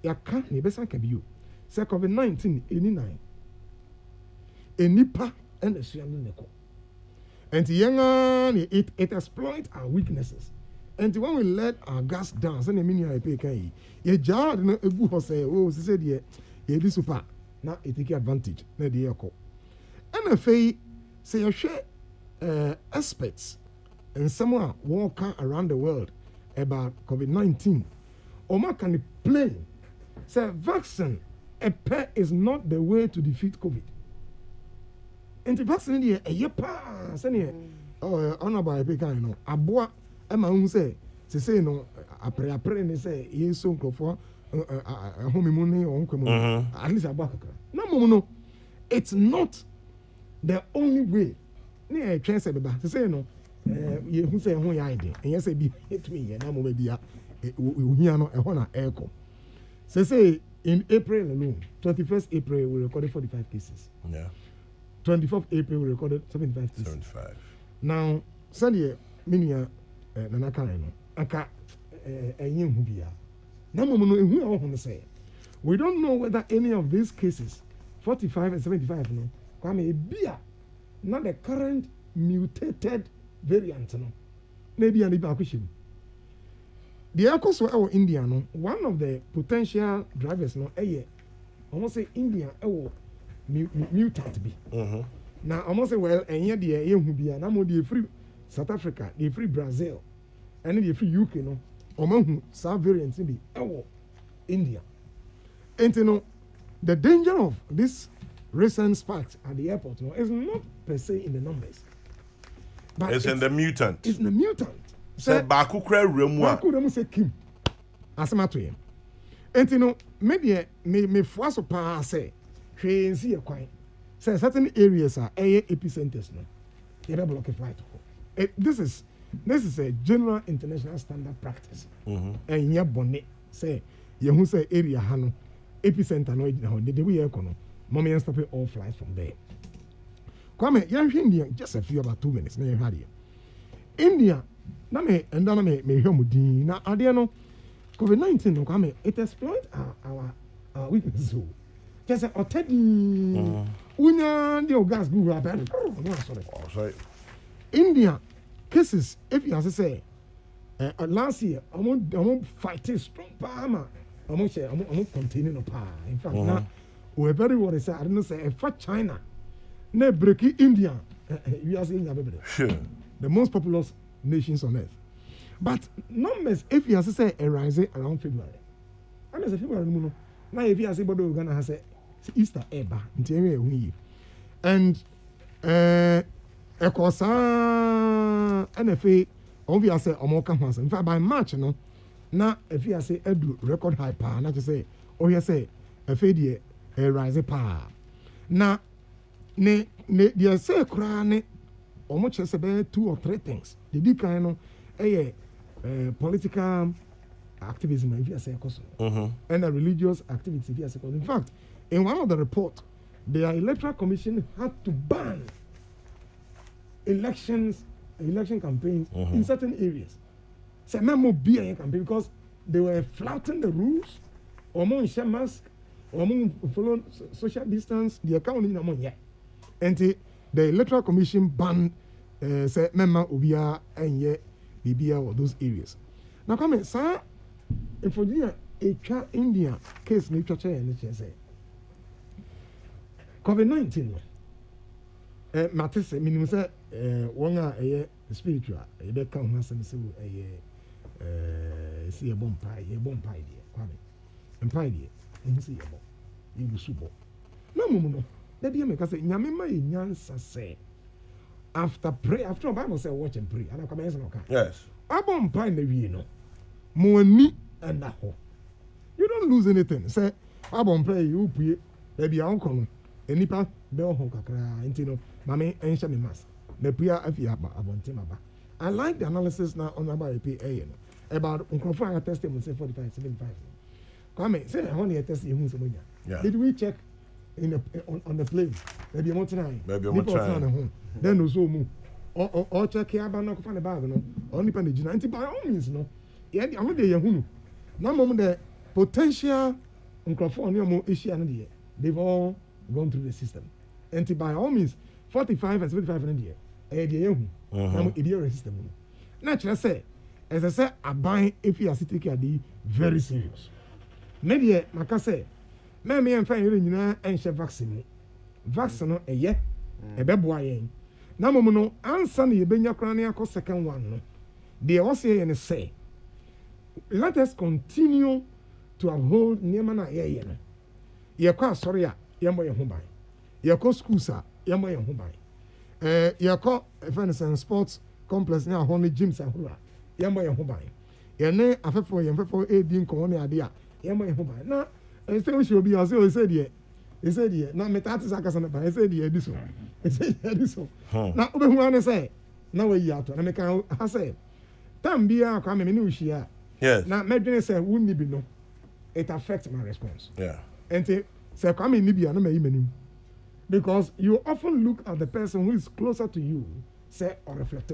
ya can't be best can be you. Say COVID-19 89. A nipa and the Suyan Neko. And it exploits our weaknesses. And when we let our gas down, send a mini IPK, ye jar no a good say, oh, she said, ye this super. Now it take advantage. Na the echo. NFA say you share aspects and someone walk around the world about COVID-19. Oma can play. Say vaccine a pair is not the way to defeat COVID. And the vaccine here a yepa send honorable IPK you know aboa ema hu say no apre ni say yeso nkofo homimuni or nkwemu at least aboa kakra na no it's not the only way ni e twen say beba say no ye hu say ho ya ide en say bi etumi ye na mo ba bia ohia no e ho na eko say in April alone 21st April we recorded 45 cases. Yeah. 24th April, we recorded 75 cases. 75. Now, Sunday, Minia, Nanaka, Aka, Yehubia. We don't know whether any of these cases, 45 and 75, no, come beer, not the current mutated variant, no. Maybe an evacuation. The Akos were India, no, one of the potential drivers, no, almost say India, mutant be. Now, almost say, well, and yet the Yehubia, now the free South Africa, the free Brazil, and the free UK, no, among some variants in the India. And you know, the danger of this recent spikes at the airport, no, is not per se in the numbers. But it's in the mutant. It's in the mutant. Say Baku Kre Remwa. Baku Remu say Kim. Asema to him. And you know, maybe me force pa say, see a coin. Say certain areas are epicenters, no. You better block a flight. This is a general international standard practice. And ya bonnet say, you say area hano. Epicenter no the way econo mommy and stop all flights from there. Come India just a few about 2 minutes. India na me and then me humudi na adiano COVID-19 no come it exploit our weakness. Just a otedi unya the gas go up. Sorry. India cases if you say last year I'm fighting strong palmer. I'm containing no power. In fact, now we're very worried. I don't say if China, ne break India, we are saying sure the most populous nations on earth. But numbers, if you say a rising around February, I mean February. Now if you say but Ghana has a Easter eba, and of course, NFA obviously Omoka in fact by March, you know. Now, if you say record high power, not to say, oh, you say a fade a rise power. Now, ne say crane or much as about 2 or 3 things. The big kind of political activism, if you say, and a religious activity, if you say. In fact, in one of the reports, the Electoral Commission had to ban election campaigns in certain areas. Say memo be a campaign because they were flouting the rules, or more share mask, or more follow social distance, the account in among yet. And the Electoral Commission banned say memo ubia and ye bibia or those areas. Now come in, sir, if for you a India case nature and say COVID-19 matters minimum say one a spiritual, a bed count has some see a bomb pie, Kwame. And pie, and see a bomb. You will super. No, let me make us say, Yamima Yansa say. After pray, after a Bible say, watch and pray. And I come as no car. yes I bomb pie the Vino. More me and that hole. You don't lose anything. Say, I bomb pray, you pray, maybe uncle. And nipa, bell honka, intino, mammy, and shammy mass. The prayer if you have a bontimaba. I like the analysis now on about about Uncle testimony say 45, 75. Come say only a test you. Did we check on the plane? Maybe more time. Maybe more time. Then no so move. Or check here about not find the bag, no. Only pan the by all means, no. Yeah, I'm not the Yahoo. Now, moment the potential Uncle more issue and they've all gone through the system. And by all means, 45 and 75 in India. Now, if you're a system. Naturally, say, as I said, I buy if you are sitting very serious. Maybe, like I say, maybe I'm finding and share vaccine. Vaccine, a year, a baby. Now, no answer you been your cranial second one. No, they also say, let us continue to uphold Niamana. Your car, sorry, Yamoy Humbai. Your co school, sir, Yamoy Humbai. Your co, fitness and sports complex now, only gyms and hula. Yamoy Humbai. Your name, I for you, for a being corona idea. Yamoy Humbai. Now, I say we should be also, he said, yeah. He said, yeah, now Metatis Akasan, I said, yeah, this one. He said, yeah, this one. Now, Obi say, now we are to, and I make I say, Tambia, come in new share. yes Now, Medina say, wouldn't be no. It affects my response. yeah And say, come in Libya, no, may Because you often look at the person who is closer to you, say, or reflect.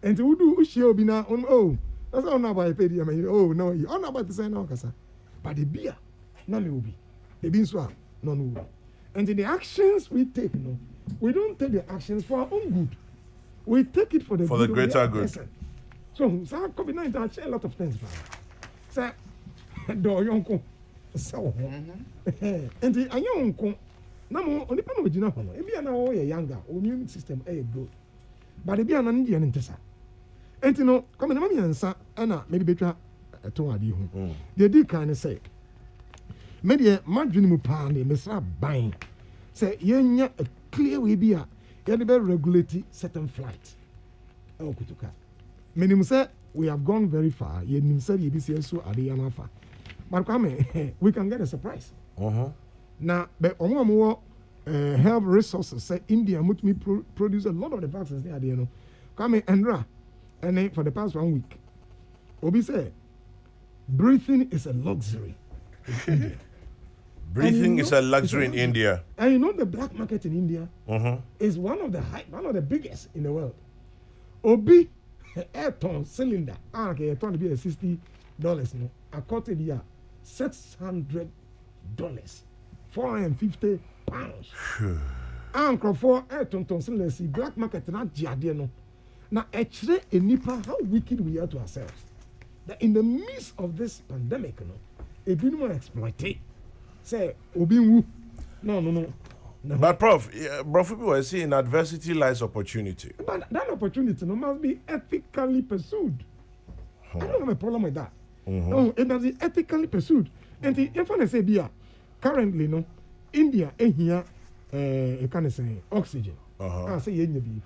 And who do she be now on oh, that's all about I paid. I mean, oh no, you all about the same now, Kasa. But the beer, none will be. The bean swap, none will be. And in the actions we take, no, we don't take the actions for our own good. We take it for the good greater good. Person. So, COVID-19 I share a lot of things, man. Say, do yonko, so, and the ayonko. Now, only people who do not know. If you are now younger, immune system is good. But if you are not Indian in Tessa, and you know, come on, and son, and maybe better at all. They did kind of say, maybe a margin pound, they may start buying. Say, you're a clear way be a regulate certain flight. Oh, Kutuka. Minimum said, we have gone very far. You said you be so at the Yanafa. But come, we can get a surprise. Now, but more health resources say India must me produce a lot of the vaccines there. You know, come Andra, and then for the past 1 week, Obi said, breathing is a luxury in India. Breathing is a luxury in India. And you know the black market in India is one of the biggest in the world. Obi airton cylinder, okay, it to be $60. No, according to the $600. £450. Anchor for Ayrton Silence, black market not Giadiano. Now, actually, a nipa how wicked we are to ourselves. That in the midst of this pandemic, a bit more exploited. Say, Obinwu. No. But Prof, people were saying adversity lies opportunity. But that opportunity must be ethically pursued. I don't have a problem with that. No, it must be ethically pursued. And if I say, currently, no. India here can say oxygen. I say yen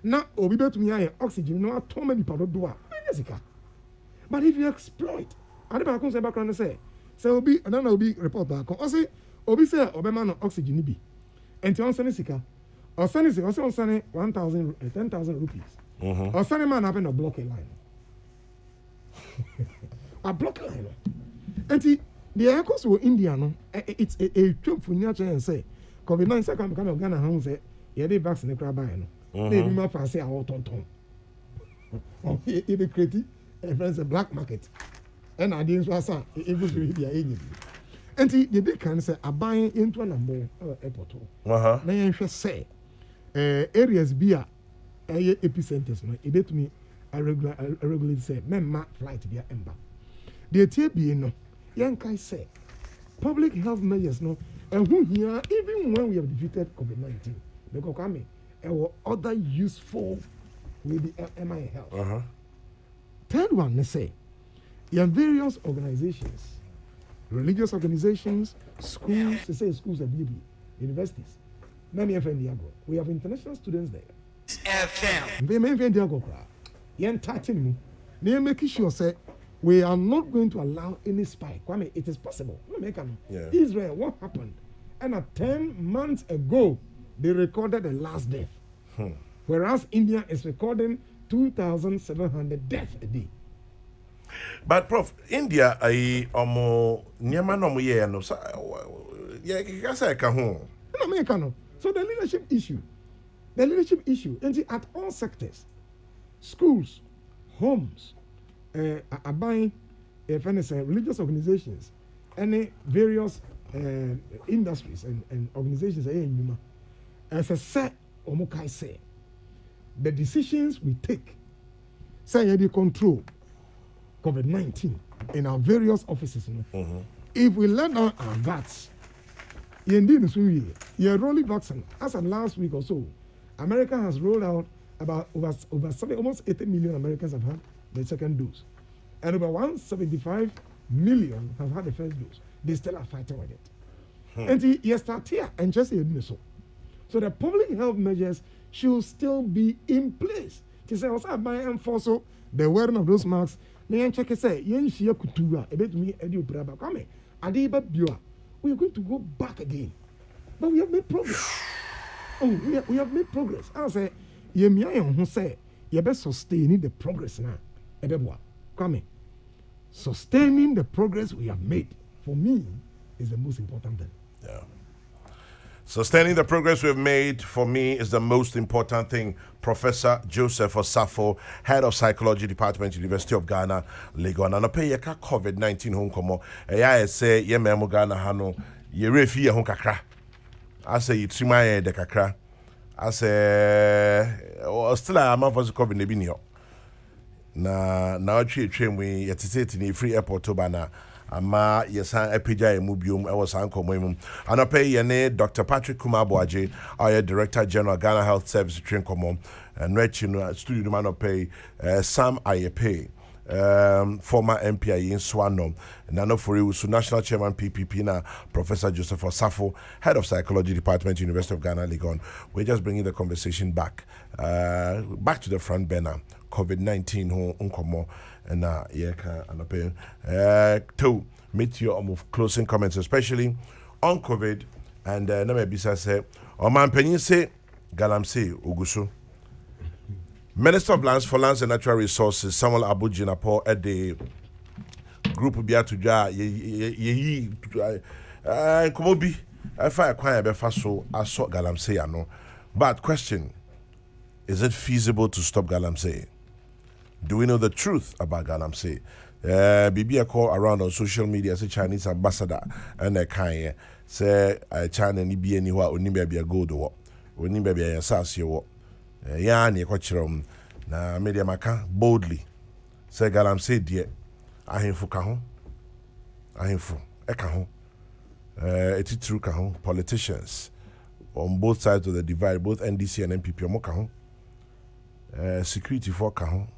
now obi bet me oxygen no too many people do but if you exploit I never come say background say obi and then obi report back I say obi say obema no oxygen be and on send sika or send is also send 1,000 10,000 rupees or send man happen to block a line a block a line and the echoes were India, no? It's a trip for nature and say, COVID-19 second become of Ghana House, yeah, they vaccinate crab by no. They do not fancy our tonton. If they create a black market, and I didn't was it was really a agent. And the big can say, I'm buying into an ambo airport. Now you just say, areas beer, epicenters, no, it bet me a regular say, men flight be a ember. The TB no. Yankai say, public health measures, no, and who here, even when we have defeated COVID-19, because come there were other useful with the MI health. Third one, they say, there are various organizations, religious organizations, schools, they say schools are BB, universities. Many of them, we have international students there. FM. They may be Diago. Yan touching me. They make sure say, we are not going to allow any spike. Kwame, it is possible. Yeah. Israel, what happened? And 10 months ago, they recorded the last death. Whereas India is recording 2,700 deaths a day. But Prof, India, I nyama no ye no. So the leadership issue, and at all sectors, schools, homes, buying religious organizations, any various industries and organizations. As I said, Omokai say, the decisions we take, say they control COVID-19 in our various offices. If we let down our guards, you're rolling vaccine. As of last week or so, America has rolled out about almost 80 million Americans have had the second dose, and over 175 million have had the first dose. They still are fighting with it. And you start here and just so. So the public health measures should still be in place. To say also by enforce the wearing of those masks. They check say yen shia kutura ebet me edu braba come. Adiba biwa. We are going to go back again, but we have made progress. We have made progress. I say ye mi ayon who say you best sustaining the progress now. Ebebwa come. Sustaining the progress we have made for me is the most important thing. Yeah. Sustaining the progress we've made, for me, is the most important thing. Professor Joseph Osafo, Head of Psychology Department, University of Ghana, Legon. And I pay a COVID-19 home como. I say, ye memo Ghana hano, ye refi ye hon kakra. I say, you trimay de kakra. I say, still I'm not for COVID nebinio. Na train we yet in free airport to bana. Ama yesan epija emubium ewo san komwem anope ye Dr. Patrick Kumaboaje, our Director General Ghana Health Service train komom and reaching studio man pay Sam Ayepe, former MPI in Swanom, and Nanofori so National Chairman PPP na Professor Joseph Osafo, Head of Psychology Department, University of Ghana, Legon. We're just bringing the conversation back to the front burner. COVID-19 ho unkomo and to meet your closing comments, especially on COVID. And Namebisa say, Oman Penny say, Galamsey, Ugusu. Minister of Lands for Lands and Natural Resources, Samuel Abu Jinapo, at the group Biatuja, Kumobi, I find a quiet befaso, I saw Galamsey, I know. But question, is it feasible to stop Galamsey? Do we know the truth about Galamsey? Bibi a call around on social media as a Chinese ambassador and a kind say China ni be anywhere or be a good or ni be a sassy or yan ye quachrum na media maka boldly say Galamsey dear ahimfu kahon ahimfu ekahon it's true kahon politicians on both sides of the divide, both NDC and MPP kahon security for kahon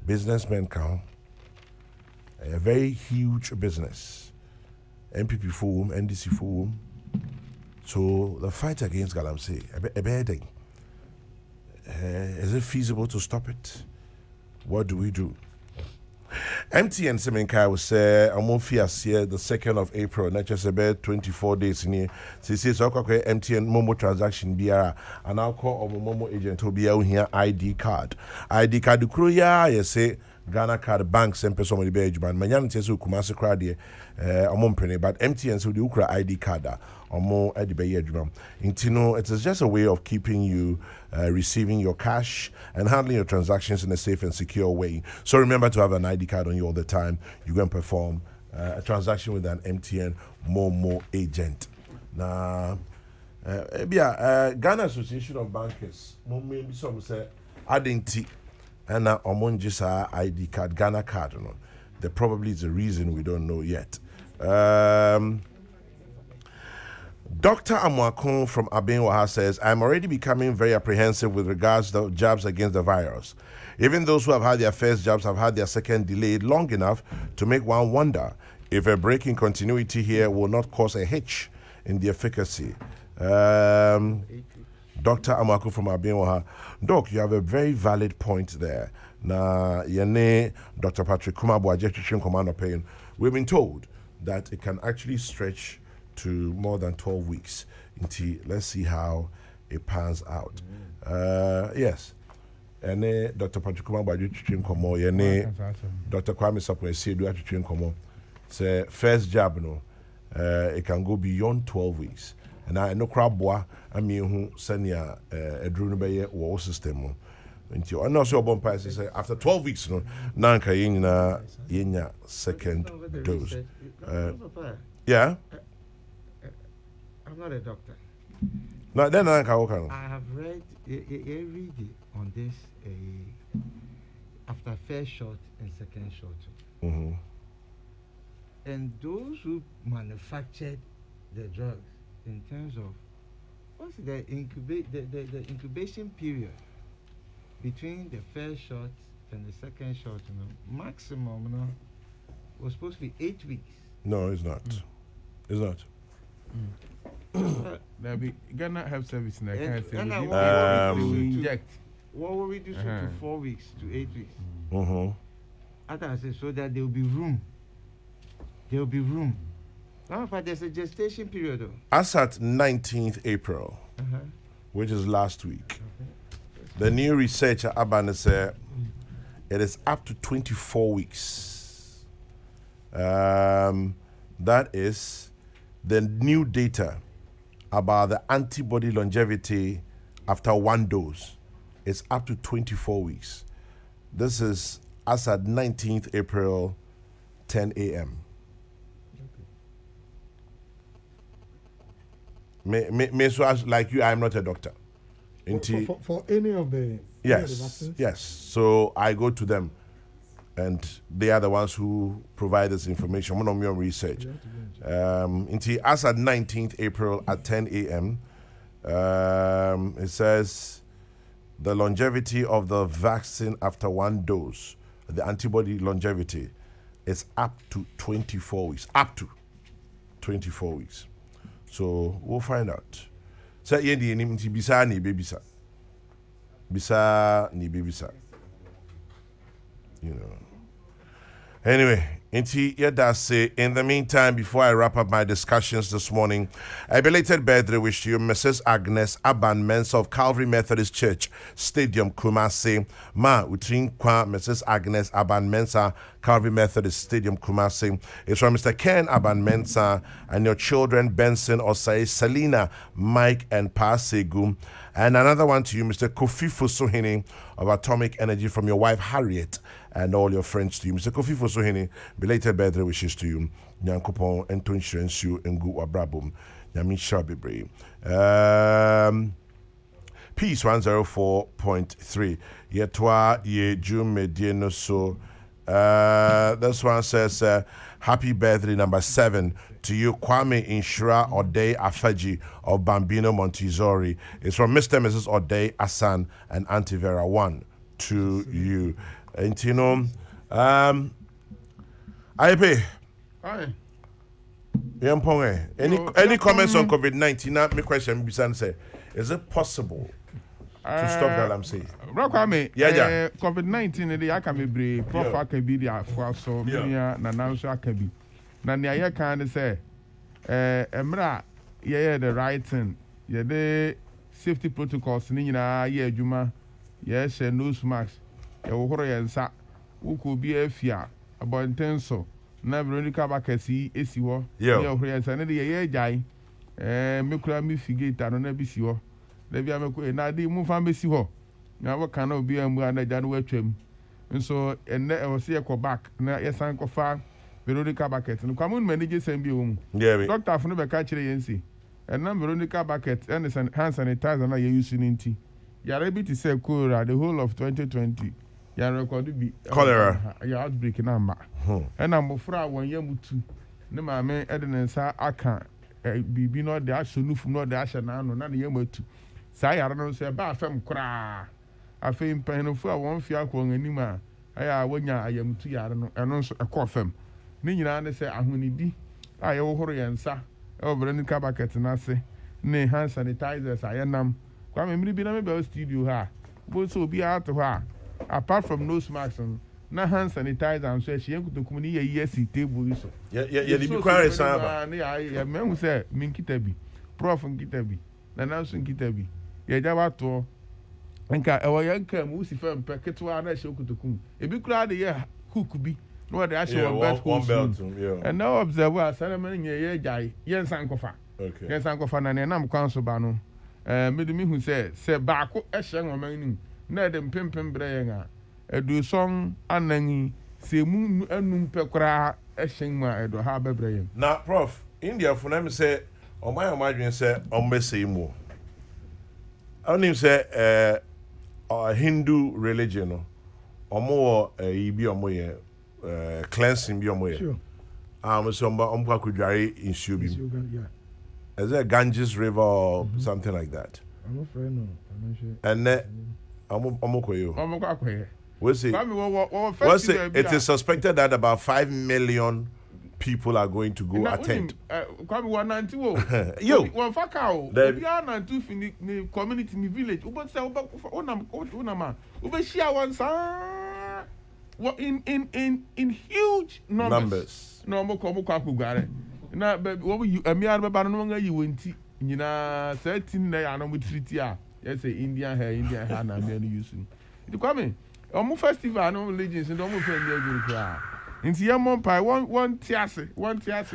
businessmen count a very huge business. MPP forum, NDC forum. So the fight against Galamsey, a bad thing. Is it feasible to stop it? What do we do? MTN Semenkai will say, I'm on Fias here, the 2nd of April, not just about 24 days in here. So, so MTN Momo transaction BR, and I'll call our Momo agent to be out here ID card. ID card, the crew, yeah, you say, Ghana card banks and person with the badge, man. Manyan says, Kumasi crowd here, but MTN so the Ukra ID card, or more at the Bay Drum. It is just a way of keeping you receiving your cash and handling your transactions in a safe and secure way. So remember to have an ID card on you all the time. You can perform a transaction with an MTN Momo agent. Now, Ghana Association of Bankers, maybe some say, adding T and Omonjisa ID card, Ghana card. There probably is a reason we don't know yet. Dr. Amwakun from Abinwaha says, I'm already becoming very apprehensive with regards to jabs against the virus. Even those who have had their first jabs have had their second delayed long enough to make one wonder if a break in continuity here will not cause a hitch in the efficacy. Dr. Amwakun from Abinwaha. Doc, you have a very valid point there. Now, Dr. Patrick Kumaboaje, we've been told that it can actually stretch to more than 12 weeks. Let's see how it pans out. Yes. And Dr. Patrick Kumaboaje Dr. Kwame Sapwe say first jab it can go beyond 12 weeks. And I know crabwa I mean who senya edrunu beye wo system. I know so bon pass say after 12 weeks now ka yenya second dose. Yeah. I'm not a doctor. No, then I have read every day on this after first shot and second shot. Mm-hmm. And those who manufactured the drugs in terms of what's the incubation period between the first shot and the second shot, maximum was supposed to be 8 weeks. No, it's not. It's not. There be Ghana Health Service in inject. What will we do to 4 weeks to 8 weeks? I say so that there will be room. There will be room. But there's a gestation period though. As at 19th April, which is last week, the new research at Abane said it is up to 24 weeks. That is the new data about the antibody longevity after one dose. It's up to 24 weeks. This is as at 19th April, 10 a.m. Me so as like you, I'm not a doctor. For any of the vaccines? Yes. So I go to them, and they are the ones who provide this information. One of your research. As at 19th April at 10 a.m., it says the longevity of the vaccine after one dose, the antibody longevity, is up to 24 weeks. Up to 24 weeks. So we'll find out. So yendi ni mti bisa ni bebisa. Bisa ni bebisa. You know. Anyway, in the meantime, before I wrap up my discussions this morning, a belated birthday wish to you, Mrs. Agnes Aban-Mensah of Calvary Methodist Church, Stadium, Kumasi. Ma, utrin kwa Mrs. Agnes Aban-Mensah, Calvary Methodist Stadium, Kumasi. It's from Mr. Ken Aban-Mensah and your children, Benson, Osai, Selena, Mike, and Pa Segum. And another one to you, Mr. Kofi Fosuhini of Atomic Energy, from your wife, Harriet, and all your friends to you. Mr. Kofi Fosuhini, belated birthday wishes to you. Nyankopon ento insurance you ngu wabrabum. Nyami shabibre. Peace 104.3. Yetwa ye Jume Dieno so. This one says, happy birthday number 7 to you, Kwame Inshura Odei Afaji of Bambino Montessori. It's from Mr. and Mrs. Odei Asan and Auntie Vera 1 to you. And you know, IP. Hi. Any comments on COVID-19? Now, my question say, is it possible to stop that? I'm saying. Yeah. COVID-19, the Akami Prof Akabi, the Afuaso, Minia, Nananso Akabi. Nanya can say, Emra, the right thing, the safety protocols, Nina, Juma, yes, and nose mask, and Sa, who could be a fear about intenso. Never really come back and see Esiwo. Yeah, friends, and the year jai, Mikra Mifigate, and on every sewer. Maybe I'm a queen, I didn't move from Messiho. Now, what cannot be a man that done with him? And so, and I was here back, now, yes, Uncle Far. Veronica Bucket and come on managers and be Doctor from the catcher and now Veronica Bucket and hand sanitizer now you're using in tea. You're able to say cholera the whole of 2020. You're recorded be cholera. Your outbreak number. And I'm afraid when you're to no my man Edens I can't be not the action from not the action now, none of you to say I don't know say about some cry. I feel pain for one fear calling any man. I when I am 2 years and also a coffin. Nina say ahunidi I ohoro yensa over any cabaket na say ne hand sanitizers ayanam kwa me bi na me be studio ha bo so bi out ha apart from nose masks na hand sanitizer and so she yankutokum ni ye table so yeah di bi kware samba na ya me hu say min kitabi prof kitabi na nanso kitabi ye jawa to nka e wo yanka mu si fam peketwa na she okutokum e bi kura de ye hook bi no they actually one belt and now observe what ceremony ye jai yen sankofa okay yen sankofa na nam kwan so ba no me de me hu say baako e hye ngoman nim na de mpempem bre yen a edu song anani se mu anum pekora e hye ma edo ha bebre yen na prof India for them say on my imagine say on say mu onim say Hindu religion no omo ibi omo ye cleansing bi omo ye so omba kudware insuo bi is it Ganges River or something like that I'm afraid no and omo koyo we say it is suspected that about 5 million people are going to go attend. Kwame 190 wo. Yo. One faka o. Obi ana tu fi ni community ni village. Ubo say onama. Ube share one sa. In huge numbers. No mo ko akugare. Na wo you emi be ba no nga yi wonti. Nyina 13 na ya no mo treat a. Yes say Indian hair na me no use. It Kwame. Omo festival no legends ndo mo fe ndi aguru kra. Nti ye mon pa one tiase.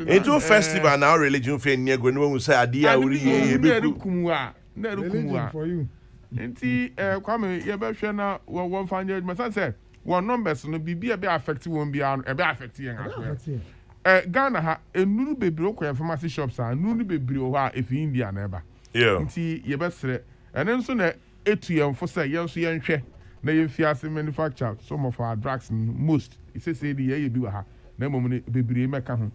Into festival now religion fe nyego no we say ade a wori ye be kumwa. Na religion for you. Nti kwame ye be hwe na wo fanye adwuma say one numbers no bibia be affect won bia no e be affect yen aso. Ghana ha enuru bebre okwa pharmacy shops a enuru bebre o ha efi India na eba. Yeah. Nti ye be sere ene nso na etu yemfo say ye nso ye nhwe na ye fiase manufacture some of our drugs most it say the ye bi wa ha na mom ne bebre meka ho.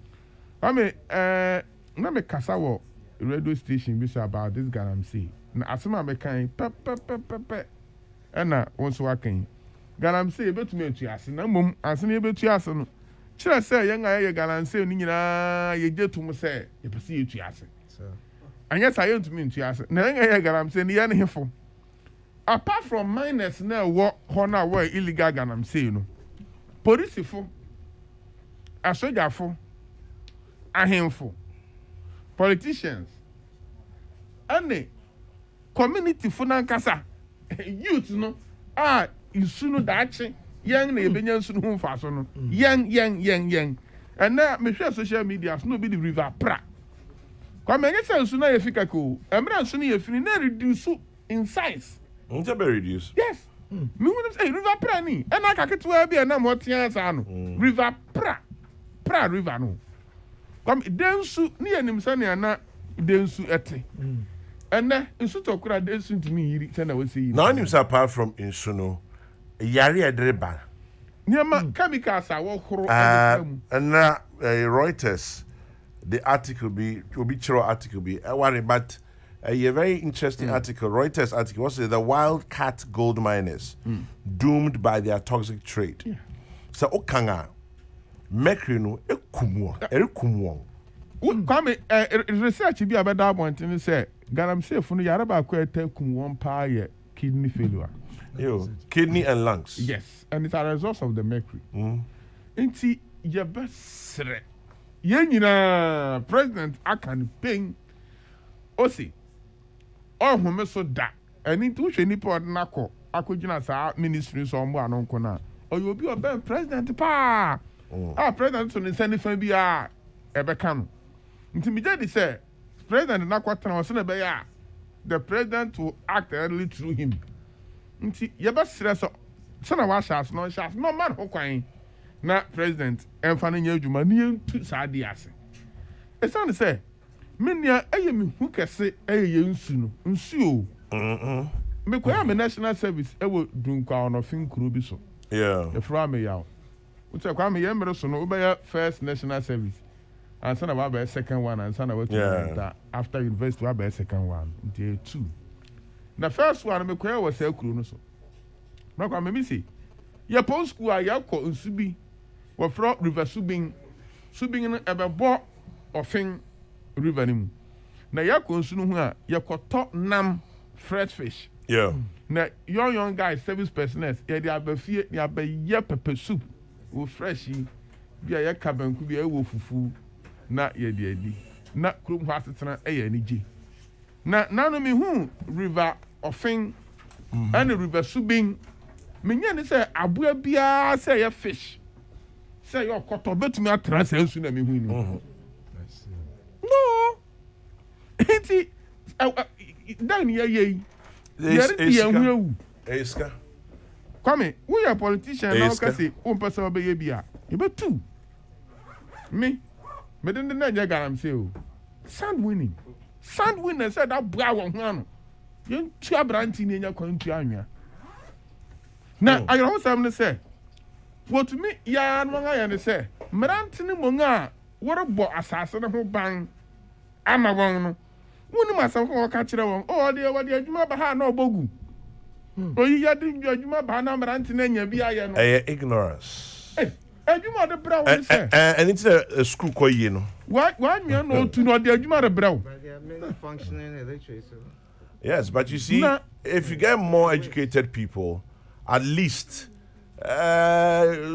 Na me kasa wo radio station bi say about this galamsey. Na asema me kan pe ena wonso wakan galamsey betumi etu ase na mom ase na betu ase no kira say yen aye galamsey ni nyina ye jetum say ye pese etu ase so anya say ye ntumi etu ase na yen aye galamsey ni ye ne hefo apart from minus na wo hona wo illegal galamsey no policefo asojafo ahemfo politicians ane community funankasa youth no isu no daache yang na ebenya nsu no ho fa so no yang and na me hwe social media so no be the river pra kwa me ngese nsu na yefika ko emra nsu no yefini na reduce in size nje be reduce yes me won say river pra ni e na kaketwa bia na mo tia sa no river pra river no kwa densu ni anim sane na densu ete and nsu tokura densu ntimi yiri tena we say now him apart from insuno yari edreba niema chemicals a wo horo and Reuters the article be chiro article be worry but a very interesting article Reuters article was the wildcat gold miners doomed by their toxic trade so okanga mercury no ekumwo kwame research bi abeda abontin say galamsey fu no yare ba ko etakum won pa ye kidney failure kidney and lungs yes and it's a result of the mercury nti ye besre ye nyina president akan pen osi ohome so da ani tu hwe ni pod nako akogina sa ministry so mbo anonko na oyo obi oben president pa president so ne send fa bi a ebeka no nti mi jadi say president na kwatana so na be ya the president will act early through him nti ye be stress so na wa shas no man ho kwan na president emfa na nya adwuma ni entu sa de ase e say say menia eye mi hu kese eye nsu o me kwa me national service e wo dunkwa ono finkuru bi so e fra me yawo uche kwa me ye mere so no be ya first national service and son about a second one and son about after university about a second one day two the first one me kwa was ekuru no so na kwa me see ya post school a ya ko nsubi wo fro river subin no ebebo ofin river nim na ya ko nsu no hu a ya koto nam fresh fish na young guy service personnel ya dey abafie ya abaye pepper soup wo fresh bia ya kabanku bia wo fufu na yedi edi na krum ha setena anije na nanu mi hu river ofin and river subin menya ni say aboa bia say ya fish say your koto betumi atra say nsu na mi hu ni no enti dan ye eska kwame we are politician now kasi o pese obeye bia e betu me didn't know you got him sound winning said that bra won ho ano you two abranti ni nya kwantu anwa na I know something say what me ya no nga ya say mranti ni mo nga woro bo asase ne ho ban ama won no woni masam ko ka kire won o de adwuma ba ha na obogu oyi ya de adwuma ba na mranti na nya bi aye no ignorance adwuma de bra won say and it's a school ko yi no Why no to no the adwuma de bra functioning literacy. Yes, but you see, if you get more educated people, at least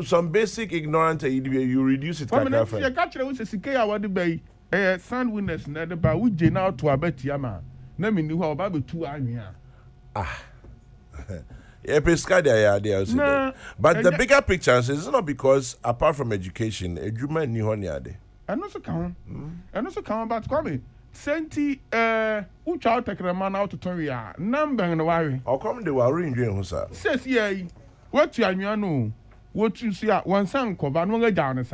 some basic ignorance, you reduce it. I mean, if you catch the CK, I want to be sound winners, never by we Jane out to a bet Yama. Let me know how about 2 years. But the bigger picture is not because apart from education, a human new honey are there. And also come, but Kwame, Senti, which out take the man out to Toria, number and worry. How come they were ringing, sir? Says ye, what you know, what you see at one son cover, no lay down as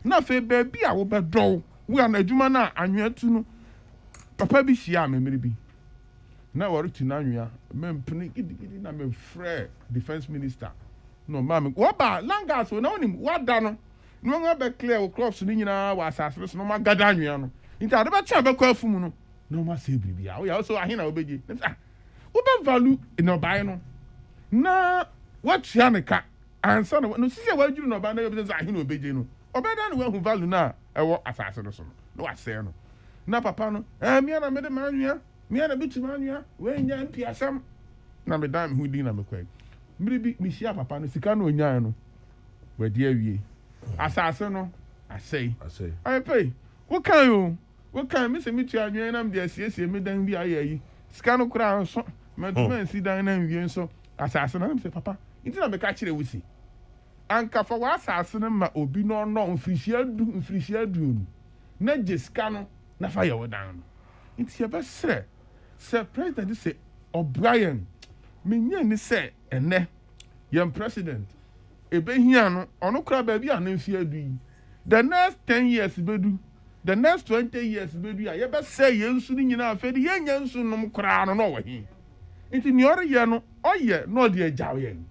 nothing, baby, I will bet draw. We are a Jumana, and you to know. Papa be she am maybe. Now we're to Nanya, men panicky, I'm a fair defense minister. No, mammy, what about Langas will know him, what done? No one ever clear crops in was as no man Gadaniano. Into the chamber call for no more say, baby. I also I hear obey. What value in no buying? No, what Yanica and son of no see what you know about the evidence I know obey no. Or better than who value now, I walk assassin. No, I say no. Na papa no, me and I made a man, me and a bit of man, when you and Piasam. Na me dime who didn't have a quake. Maybe me share papa no, Sicano and Yano. Where dear ye. Assassin, I say. I pay. What can you? What can Miss Mitchell and I'm there, see, me then be a Scano crown, so, my man see down and so. Assassin, I'm say, papa, it's not a catch it with see. Anka for what assassin, my obi no, free share do. Not just Scano. Na fire down. It's your best sir. Sir President say O'Brien. Me ni say ene. Young President. Ebe here no ono kra baby anamfi adu. The next 10 years bedu. The next 20 years bedu. Ya be say yensu ni nyina afedi yenya nsu nom kra no wo hi. Nti ni ore ye no oye no de agyaw yen.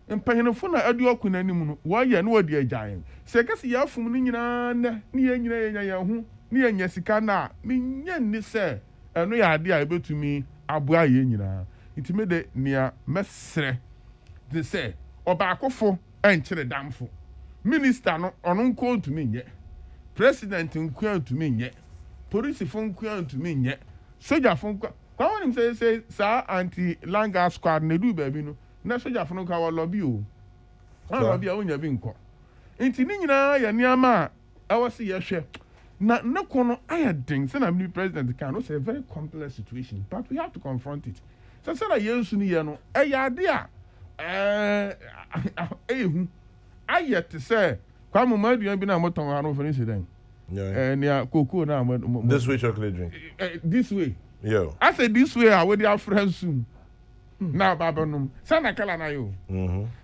Mpanyenfo na adu okuna nim no wo ye no de agyaw yen. Se kase ya fum ni nyina na ni ye nyina yenya ye ho. Ni enya sika na me nya ni se eno ya ade a ebetumi aboa ye nyina intime de nia mesre de se obaakofo enkyere damfo minister no ono nko ntumi nye president nko ntumi nye police fo nko ntumi nye soldier fo nko kwa wonim say sa anti langa squad na du ba bi no na soldier fo nko wa lobby o lobby a wonya bi nko inti ni nyina ya niama a wasi ye hwe na kono ayading say na new president can no say a very complex situation but we have to confront it so say na yensu ni ye no eyade a ehu ayete say kwa mama aduan bi na moton ha no for incident near Kokrokoo na this way chocolate drink this way I said this way I with their friends soon na babanum say na kala na yo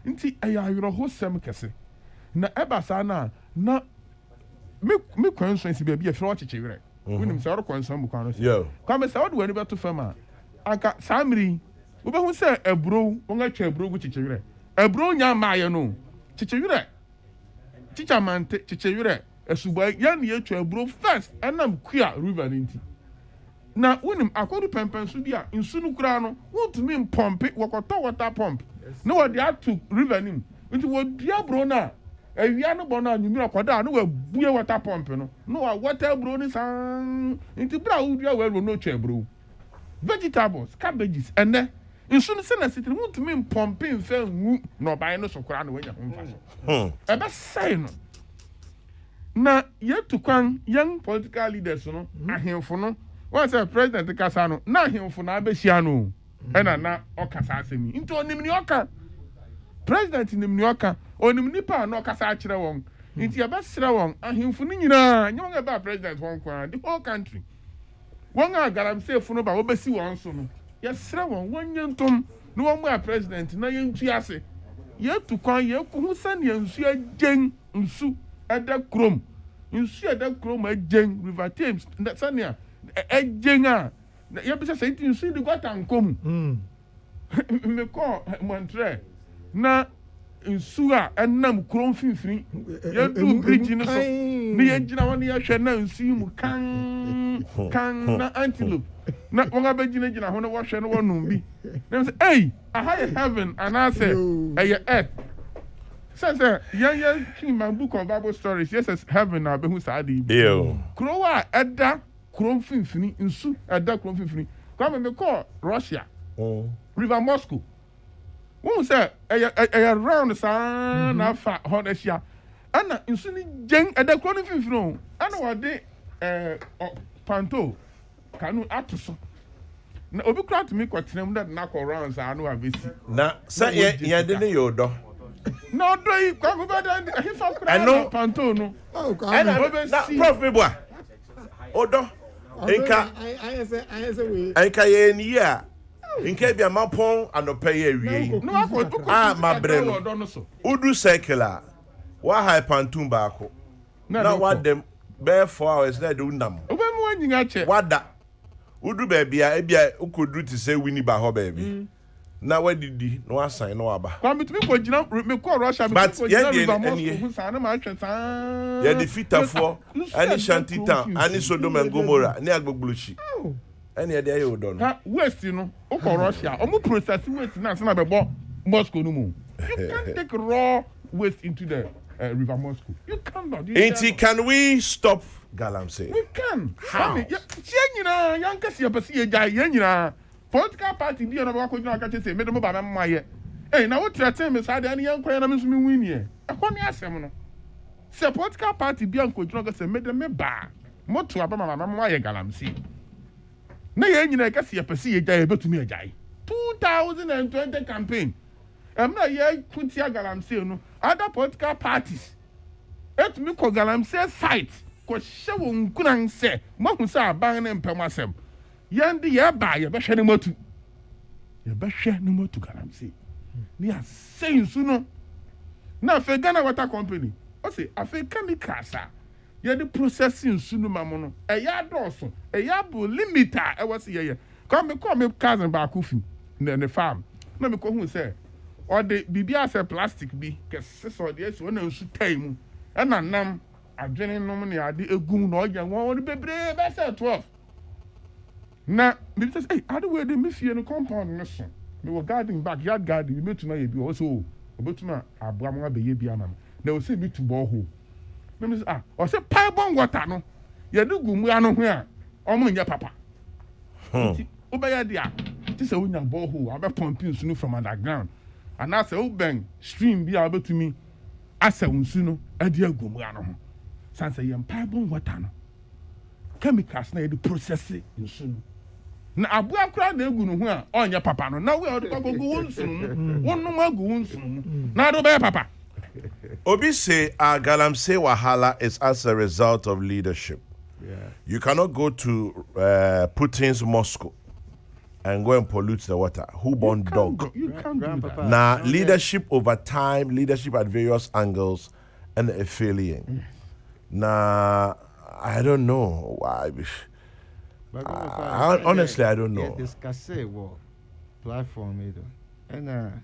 nti ayayro ho sem kese na eba sa na me kwanso si bia fira wachichewere wonim se oro kwanso mu kwano se kwa me se wode wani beto fama aka samiri wo be hu se ebro won atwa ebro gu chichewere ebro nya maaye no chichewere chichamante chichewere esuba ya na atwa ebro first enam kua river nti na wonim akodu pempen so bia nsu no kura no wotumi mpompe wokoto water pump no wode atu river nim nti wodua bro na ewia no bono anyumira kwada no wabue water pump no wa water bro ni san nti bra udua we no twa bro vegetables cabbages ene nsu no se na sitiri mutumi mpompe mfa nwu no ban no sokora no wanya ho mfa so ebe sai no na yetu kwan young political leaders no ahemfo no wan say president kasa no na ahemfo na abehia no ena na okasa asemi nti onim ni oka president nim ni oka onim nipa na okasa akire won nti abesere won ahemfo ni nyina nyonga ba president won kwa the whole country won agaram say funu ba obesi won so no yesere won wonyentom no won mu president na yentu ase yetu kwan yekuhu sane nsu agen nsu ada krom nsu ada krom agen river Thames sane agen a yebisa say nsu di gwata nkom me ko Montreal na nsu a enam krom finfiri yedu bridge no so ni yegina won ye hwe na nsu mu kan na antelope na won abegina ho na wo hwe no wonum bi na say hey a high heaven and I say hey earth says yeah in my book of Bible stories yes says heaven na be hu saadi krowa eda krom finfiri nsu eda krom finfiri come me call Russia river Moscow won say around sa na fa hodesia ana nsu ni gen eda krom finfiri ana wade panto kanu atoso na obi kura to me kwatenam that na call rounds I know avesi na say ye didn't you do no do yi kwa go bada he fa kura no panto no and na prof me boa odo enka enka ye ni ya enka bia mapon anope ye wie no akọ ma bre no udu circular wa high pantum baako na wa dem be 4 hours na do nam obemu anyinga che wada udu baabia ebia ukodu ti say wini ba ho baabi na wadidi no asan no aba kwa mitumi ko gina me ko Russia me ko gina river Moscow sa na ma atwe sa ya defeatafo ani shantitan ani Sodom and Gomorrah ni agbogbulushi ani ade ayo do no ha waste no o ko Russia o mu process waste na se na be bo Moscow no mu you can't take raw waste into the river Moscow you cannot can we stop galamsey we can how nyina yankasi apasi ye jai nyina political party bi na ba ko nyina ka say me do ba ma ye na wo threaten me sa de ani yankwa na me so me win ye e ko ne asem no say political party bi anko nyina ka say me de me ba moto aba ma ye galamsey na ye nyina ka say apasi ye jai betumi ye jai 2020 campaign na ye kuntia galamsey no other political parties etumi ko galamsey site ko hye wo nkunan se mahu se aban ne mpem asem yande ye ba ye behwe ne motu galamsey ni asen su no na fe Ghana Water Company o se afe chemicals a ye the processing su no mamo no ya doso ya bo limiter e wose ye come cousin ba ko fi ne farm na me ko hu se o de bibia se plastic bi kese so de esi wona nsu tai mu e na nam adwene nom ne ade egum na oya won bebre be se 12 na me say hey ade we de me fie no compound no so me wo garden backyard garden me tuma ye bi o so obetuma aboam abeye bi ama na o say me to borehole na me say o say pipe water no ye de gumu ano ho a o mo nya papa o be ya dia ti say onya borehole abe pumping nsu from underground and na say o ben stream bi abetumi asa nsu no ade agumu ano ho sansa yem pipe water no chemicals na ye process nsu no na abu akura na egu no ho a onya papa no na we o de gogo wonsu no wonnom agu wonsu no na do be papa Obi say galamsey wahala is as a result of leadership. You cannot go to Putin's Moscow and go and pollute the water. Who born dog? You can't do that. Now, leadership over time, leadership at various angles, and a failing. Now, I don't know why. Honestly, I don't know. Discuss what platform and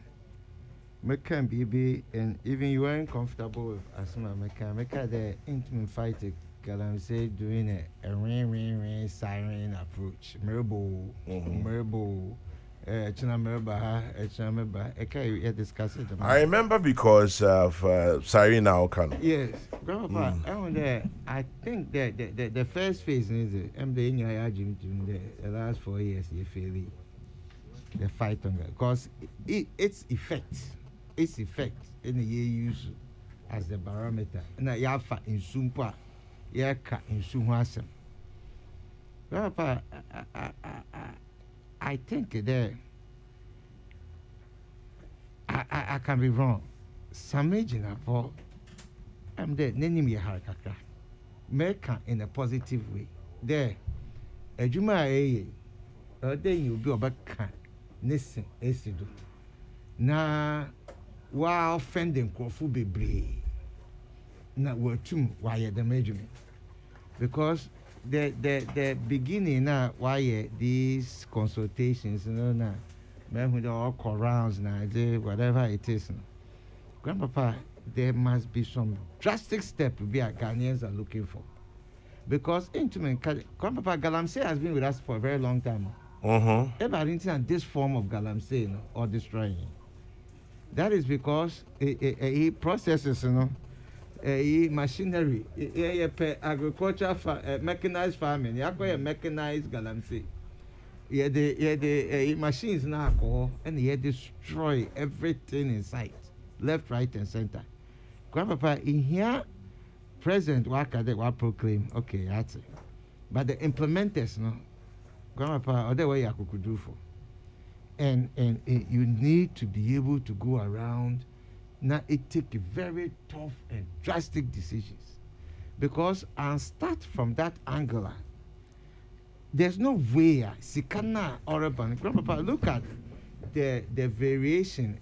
can be and even you weren't comfortable with Asma make the intimate fight galamsey doing a ring siren approach merbo I remember because of siren Aokan. Yes, Grandpa, I think that the first phase is the last 4 years you feel the fight on that because its effect in the year use as the barometer. Na yafa in sumpa, yaka in sumwasem. Grandpa, I think that I can be wrong. Some agent for I'm there. Name me harakaka. Make in a positive way. There, a juma then you go back. Listen, esidu. Na wa offending kofu bebre. Na watum why the measurement. Because the beginning now why these consultations, na men with all call rounds now, whatever it is. Grandpapa, there must be some drastic step we are Ghanaians are looking for. Because Grandpapa galamsey has been with us for a very long time. Everything this form of galamsey or destroying. That is because he processes, machinery, agriculture, mechanized farming. You have mechanized galamsey. The machines now alcohol and he destroy everything in sight, left, right, and center. Grandpapa, in here, President Waka they will proclaim, okay, that's it. But the implementers, Grandpa, or the way I could do for. And you need to be able to go around. Now it take very tough and drastic decisions, because I'll start from that angle. There's no way Sikana or Grandpa, look at the variation.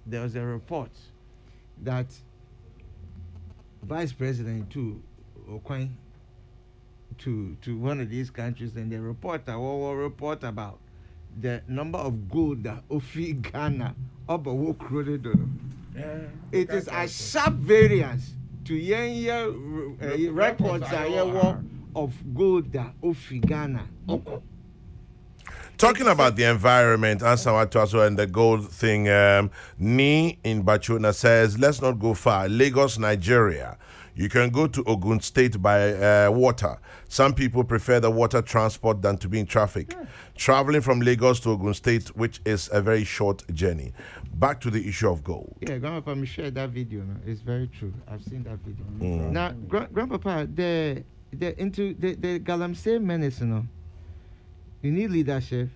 There was a report that Vice President to one of these countries, and the reporter will report about the number of gold that Ofi Ghana up a walk road. It is a sharp variance to year records of gold that Ofi Ghana. Talking about the environment, Ansawatu and the gold thing, Ni in Bachuna says, let's not go far. Lagos, Nigeria. You can go to Ogun State by water. Some people prefer the water transport than to be in traffic. Yeah. Traveling from Lagos to Ogun State, which is a very short journey. Back to the issue of gold. Yeah, Grandpapa, me share that video. No? It's very true. I've seen that video. Now, Grandpapa, the Galamsey menace, you need leadership.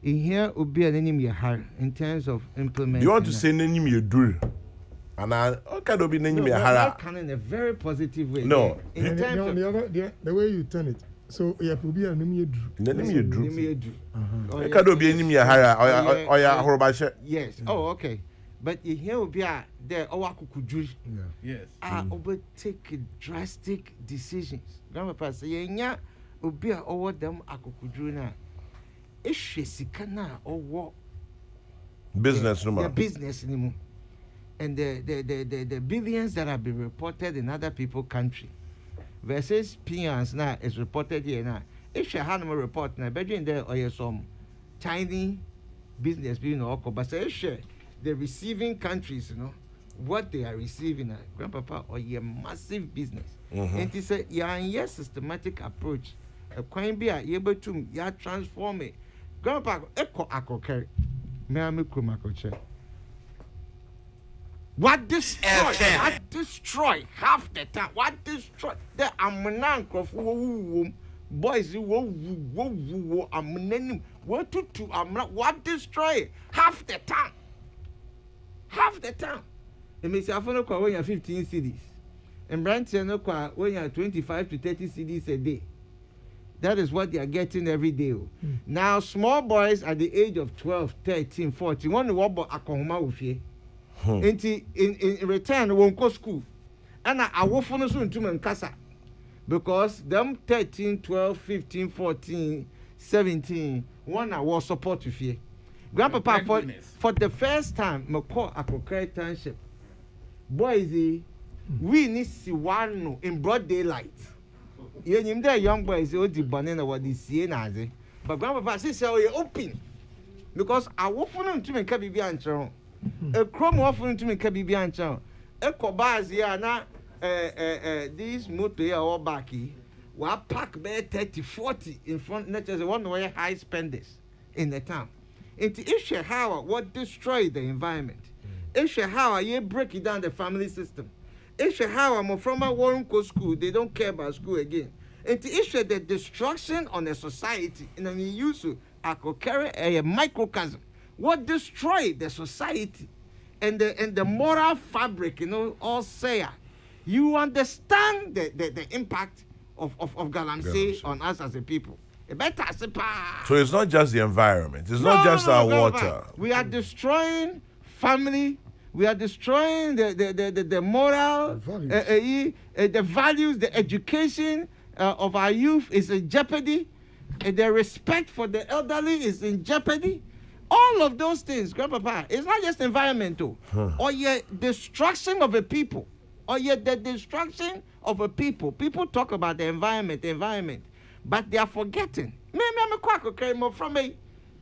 In here, will be an enemy in terms of implementing. You want to say enemy you do? And I can't be enemy in a very positive way. No, in terms the way you turn it. So yeah, will be an enemy you can't be enemy or yes. Oh, okay. But here will be the Owakukuju. Yes. Overtake drastic decisions. Grandpa say, yeah, will be over them Akukuju now. Sikana or business the business anymore, and the billions that have been reported in other people's country versus peons now is reported here now. If you had a report now, bedroom there or some tiny business being but say the receiving countries, what they are receiving, Grandpapa, or your massive business, and it's a systematic approach. A coin be able to transform it. Grandpa, echo carry. May I make what destroy half the time? What destroy the amount of boys? What destroy half the time? Half the time. It means I follow when you're 15 CDs, and Branson when you're 25 to 30 CDs a day. That is what they are getting every day. Now, small boys at the age of 12, 13, 14, want to walk about Akoma with you. In return, won't go school. And I will follow soon to Mankasa. Because them 13, 12, 15, 14, 17, one hour support with you. Grandpapa, for the first time, I call Akokere Township. Boys, we need to see one in broad daylight. You know, young boys, all the banana what they see now. But Grandpapa says, "So open," because I will follow to me Kabi Bianchon. A chrome offering to me Kabi Bianchon. A cobaz here now. This motor here all backy. We pack there 30, 40 in front. Not just one way high spenders in the town. It's issue how what destroy the environment. Issue how you break it down the family system. Issue how I'm from a Warren school, they don't care about school again. And the issue the destruction on the society, and then you use I could carry a microcosm. What destroy the society and the moral fabric, all say. You understand the impact of Galamsey on us as a people. So it's not just the environment, it's not just our water. We are destroying family. We are destroying the moral, the values, the education of our youth is in jeopardy. The respect for the elderly is in jeopardy. All of those things, Grandpapa, it's not just environmental. Or yet destruction of a people. Or yet the destruction of a people. People talk about the environment. But they are forgetting. I'm a quack, okay, more from me.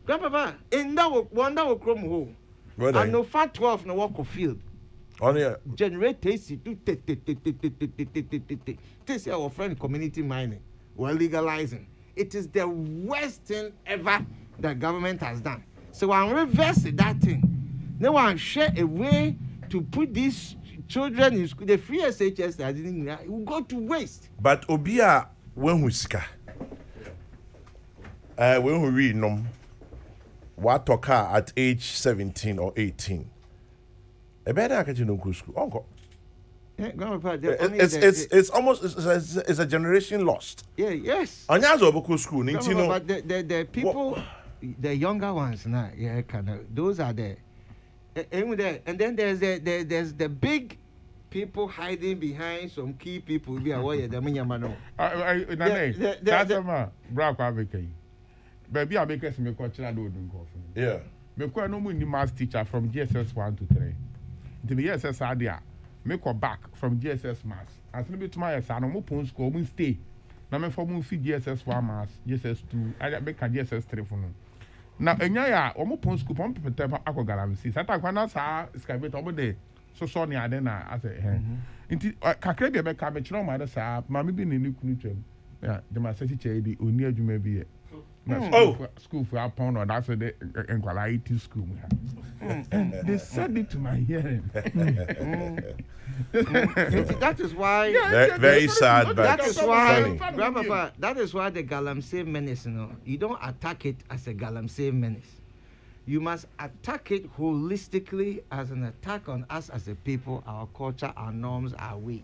Grandpapa, in that one that will come home. I know fat 12 no walk of field. Generate AC to this our friend community mining. We're legalizing. It is the worst thing ever that government has done. So I'm reversing that thing. Now I'm share a way to put these children in school. The free SHS that didn't will go to waste. But Obia when we ska. when we read them, what occur at age 17 or 18. A better get you know school. Uncle. It's almost it's a generation lost. Yeah, yes. And that's what school. But the people, the younger ones now, yeah, kind of. Those are the, and then there's the big people hiding behind some key people. We are aware the Munyamano. That's a black baby, I make us make what I do. Yeah. Because no more math teacher from GSS 1 to 3. To the GSS idea, make or back from GSS maths. As maybe to my son, no more school, we stay. Now, me for me feed GSS 1 maths, GSS 2, I make a GSS 3 for them. Now, and yeah, or more school, pump paper, I go galamsey. Sata Quana, excavate over there. So Sonny, I then I say, into Kakrebia, make a bitch, no matter, sir, mammy being in new. Yeah, the master teacher, the near you may be. School for our pound, or that's a day in quality school. And they said it to my hearing. That is why. Very sad, but that is why, funny. Grandpapa, that is why the Galamsey menace, you don't attack it as a Galamsey menace. You must attack it holistically as an attack on us as a people, our culture, our norms, our ways.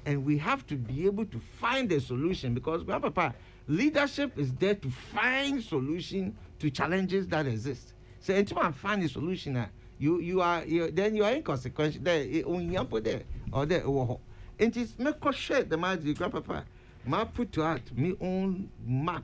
And we have to be able to find a solution because, Grandpapa, leadership is there to find solution to challenges that exist. So until I find a solution, you are inconsequential. There, or there, and it's make share the magic, Grandpapa. Ma put out my own map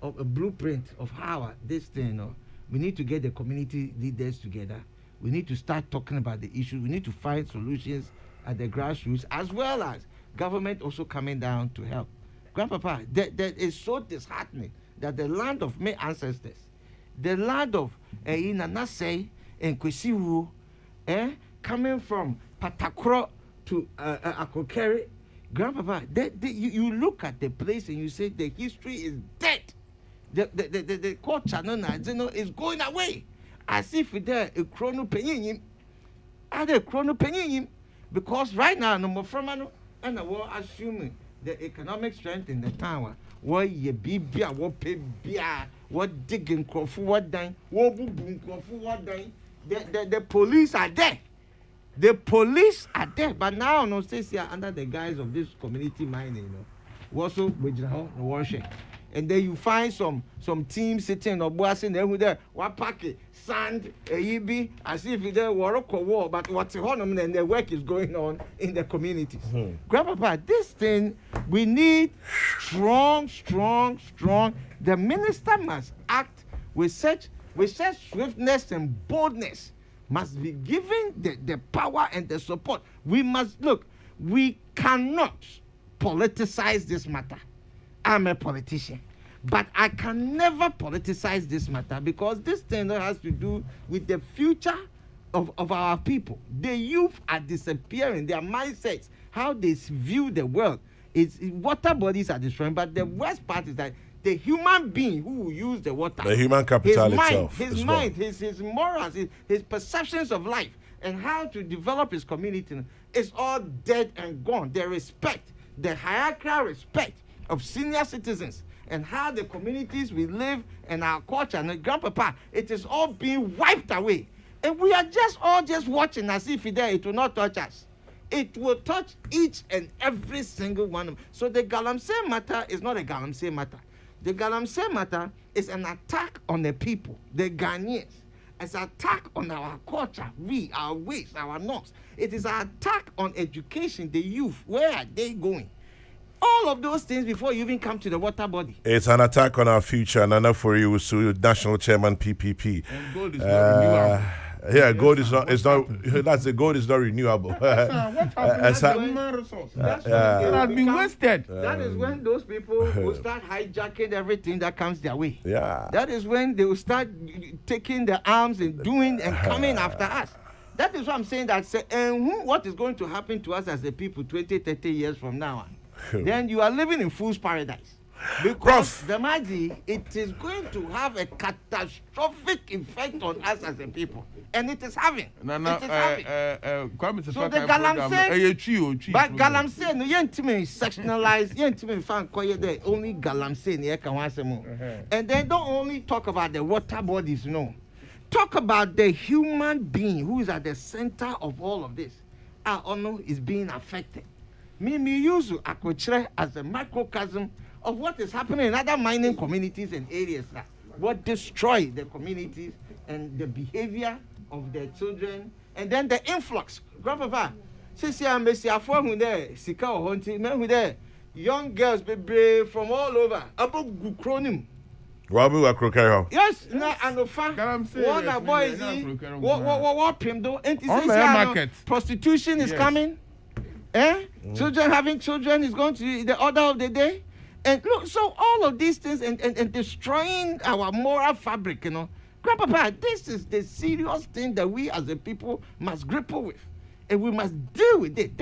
of a blueprint of how this thing. We need to get the community leaders together. We need to start talking about the issues. We need to find solutions at the grassroots, as well as government also coming down to help. Grandpapa, that is so disheartening that the land of my ancestors, the land of Inanase and Kwesiwu, coming from Patakro to Akokere, Grandpapa, you look at the place and you say the history is dead. The culture is going away. As if there a chrono penyin. Are there chrono penyin? Because right now, no more from and we're assuming the economic strength in the town. What ye be what pay beer, what digging crop, what dying, what boom crop, what dying. The police are there. The police are there. But now, no, states here under the guise of this community mining, also with worship. And then you find some team sitting or bossing there with there, what packet, sand, a as if there were a war, but what's the honor and the work is going on in the communities. Grandpapa, this thing, we need strong. The minister must act with such swiftness and boldness, must be given the power and the support. We must look, we cannot politicize this matter. I'm a politician, but I can never politicize this matter because this thing has to do with the future of our people. The youth are disappearing, their mindsets, how they view the world. Water bodies are destroying, but the worst part is that the human being who will use the water, the human capital his mind, his morals, his perceptions of life, and how to develop his community is all dead and gone. The respect, the hierarchical respect of senior citizens and how the communities we live and our culture and Grandpapa, it is all being wiped away. And we are just watching as if it will not touch us. It will touch each and every single one of them. So the Galamsey matter is not a Galamsey matter. The Galamsey matter is an attack on the people, the Ghanaians. It's an attack on our culture, our ways, our norms. It is an attack on education, the youth. Where are they going? All of those things before you even come to the water body. It's an attack on our future. And enough for you, National Chairman PPP. And gold is not renewable. Yeah, gold is not. It's not. That's the gold is not renewable. What happened? That's the human resource. It has been wasted. That is when those people will start hijacking everything that comes their way. Yeah. That is when they will start taking the arms and doing and coming after us. That is what I'm saying. What is going to happen to us as a people 20, 30 years from now on? Then you are living in fool's paradise. Because the Madi, it is going to have a catastrophic effect on us as a people. And it is having. So the Galamsey, but Galamsey, no yentime sectionalized, yentime fan koye there, only Galamsey ne eka wasemo. And they don't only talk about the water bodies, no. Talk about the human being who is at the center of all of this. Our honor is being affected. Me use Akochre as a microcosm of what is happening in other mining communities and areas that what destroy the communities and the behavior of their children, and then the influx. Grandpapa, young girls be brave from all over. About Gukronim. Yes, now and the fact one boys what him do? Prostitution is coming. Children having children is going to be the order of the day. And look, so all of these things and destroying our moral fabric, you know. Grandpapa, this is the serious thing that we as a people must grapple with. And we must deal with it.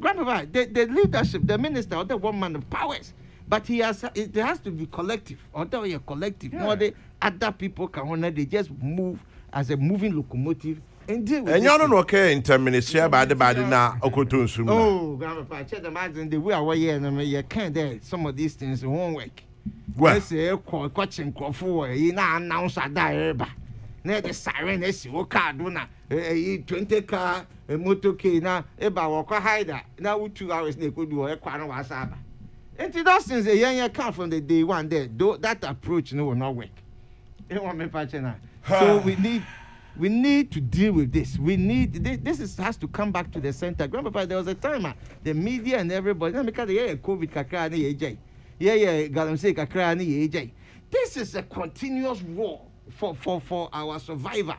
Grandpapa, the leadership, the minister, or the one man of powers. But it has to be collective. Although you're collective, no the other people can honor, they just move as a moving locomotive. And deal with and you don't okay in 10 minutes here by the body now. Oh, Grandpa, check imagine the way I was here and you can't there. Some of these things won't work. Well, say, watching Crawford, you now announce a diary. Near the siren, as you car, do not 20 car, a motorcade now, about walk a hider. Now, 2 hours they could do a quarter was up. And those things a young account from the day one day, though that approach no will not work. You want me, Pachana? So we need to deal with this. This has to come back to the center. Grandpa, there was a time the media and everybody, because COVID kakra ni AJ. Galamsey kakra ni AJ. This is a continuous war for our survivor.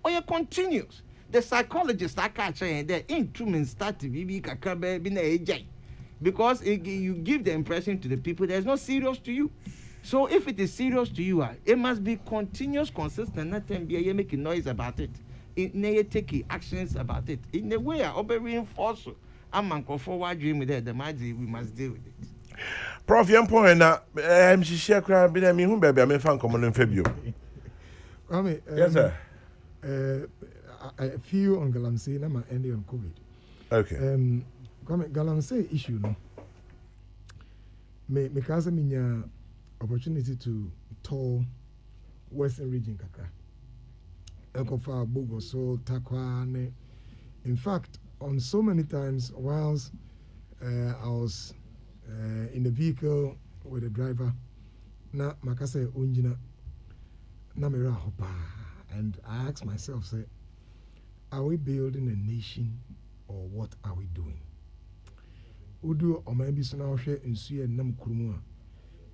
Or it continues. The psychologists are saying that in start to be kakra be na AJ. Because you give the impression to the people there's no serious to you. So if it is serious to you, it must be continuous, consistent, not be making noise about it. Taking actions about it. In a way, I'll be reinforced. I'm going forward dream with it. The magic, we must deal with it. Prof, young point now, I'm share crime, but I mean, who baby, I'm fan common in February. Yes, sir. A few on Galamsey, and I'm ending on COVID. Okay. Galamsey issue, no. Me cause me opportunity to tour Western region kakra. Ekofa Bogo so Takwa. In fact, on so many times whilst I was in the vehicle with the driver, na makase unjina na mera hopa, and I asked myself, say, are we building a nation or what are we doing? Udu or maybe so now share in Suya Nam Kurumua.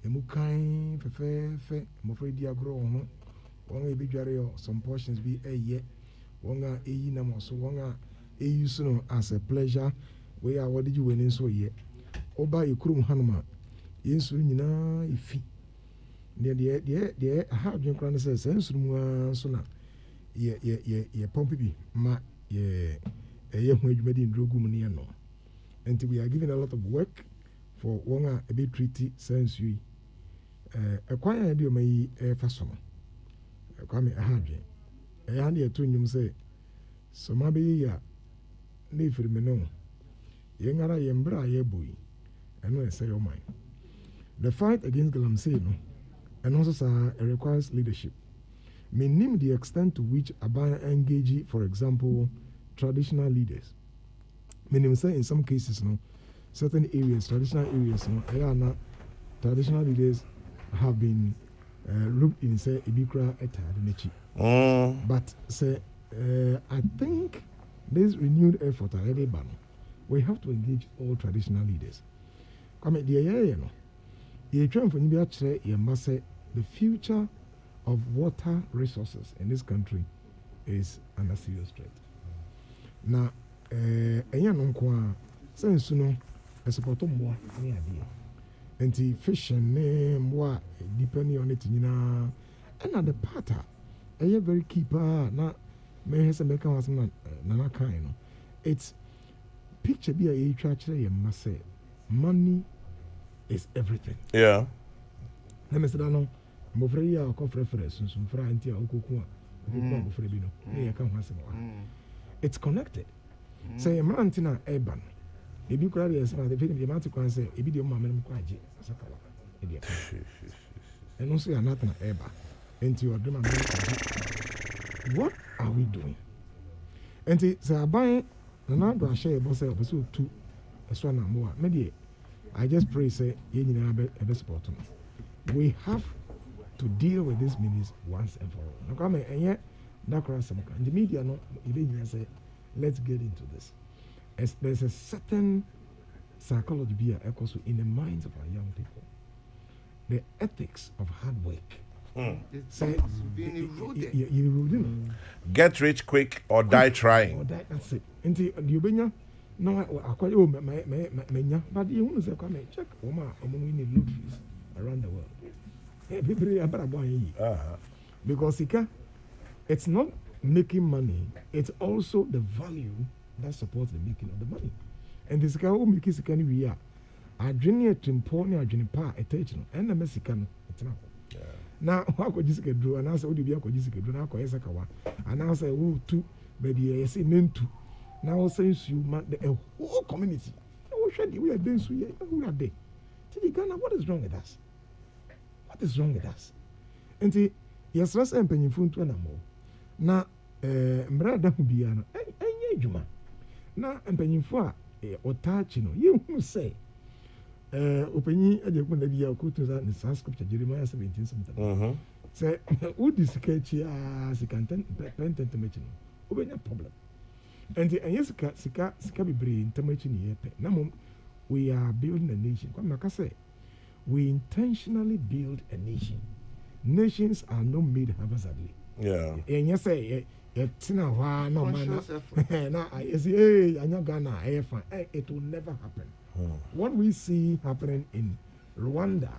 Emukai fefe mofre diagro ho wonga ebidware some portions be ye wonga eyi na mo so wonga eyi so no as a pleasure we are what did you win so ye oba ekurum hanuma yensu nyina ifi de ha dwen kran say sensu mu so na ye pomp bi ma ye hu adwumadi ndrogu mu ne no, and we are giving a lot of work for wonga a bit treaty sensu a quiet idea may a fason. A kwame a hadge. A handy to him say, so maybe ya leave for me no. Yangara yembra ye boy, and when say, oh my. The fight against Galamsey, no, and also requires leadership. May name the extent to which Abaya engage, for example, traditional leaders. Meaning say in some cases, no, certain areas, traditional areas, no, traditional leaders have been looked in say Ibikra Etadinechi. But say I think this renewed effort already ban. We have to engage all traditional leaders. Come the no. You try for you must say the future of water resources in this country is under serious threat. Now since no support more and the fishing name what depending on it and the part a very key part na me has a mechanism na kind it's picture be a church you must say money is everything. Yeah. Let me say that no. I'm afraid you are conference some friend here okuku I'm afraid you know. It's connected. Say a man tina urban. If you cry as the film you want to say if you mama no kwaje sakala. And also you're not an urban. Into your dream. What are we doing? And say aban na na do share boss episode 2 so na more. Maybe I just pray say you nyina be support. We have to deal with these meetings once and for all. No come and that cross some the media no even say let's get into this. As there's a certain psychology being also in the minds of our young people. The ethics of hard work. Say being eroded. You Get rich quick or die trying. or die, that's it. And the Ubenya no I call you but you want to say come check we need loot fees around the world. Because it's not making money, it's also the value that supports the making of the money. And this guy who makes it we are. I drink to import a juniper attention and the Mexican. Now, how could you do? And I said, would you be a Kojisica do now? Koyasakawa. And I say, oh, two, baby, I say, men too. Now, since you the whole community, we are doing so. Who are they? Ghana, what is wrong with us? What is wrong with us? And see, yes, let's empty phone to an amo. Now, brother, who be an juma. Now, empty for or touching you who say, opening a joke when they are good to that in the scripture, Jeremiah 17 something. Say, would this catch as a content, patent to mention? Open a problem. And the yes, Sika be brain to mention here. Now, we are building a nation. Come, like I say, we intentionally build a nation. Nations are not made haphazardly. Yeah. And you say, it's not why no man. Now I say, hey, I'm not Ghana. It will never happen. What we see happening in Rwanda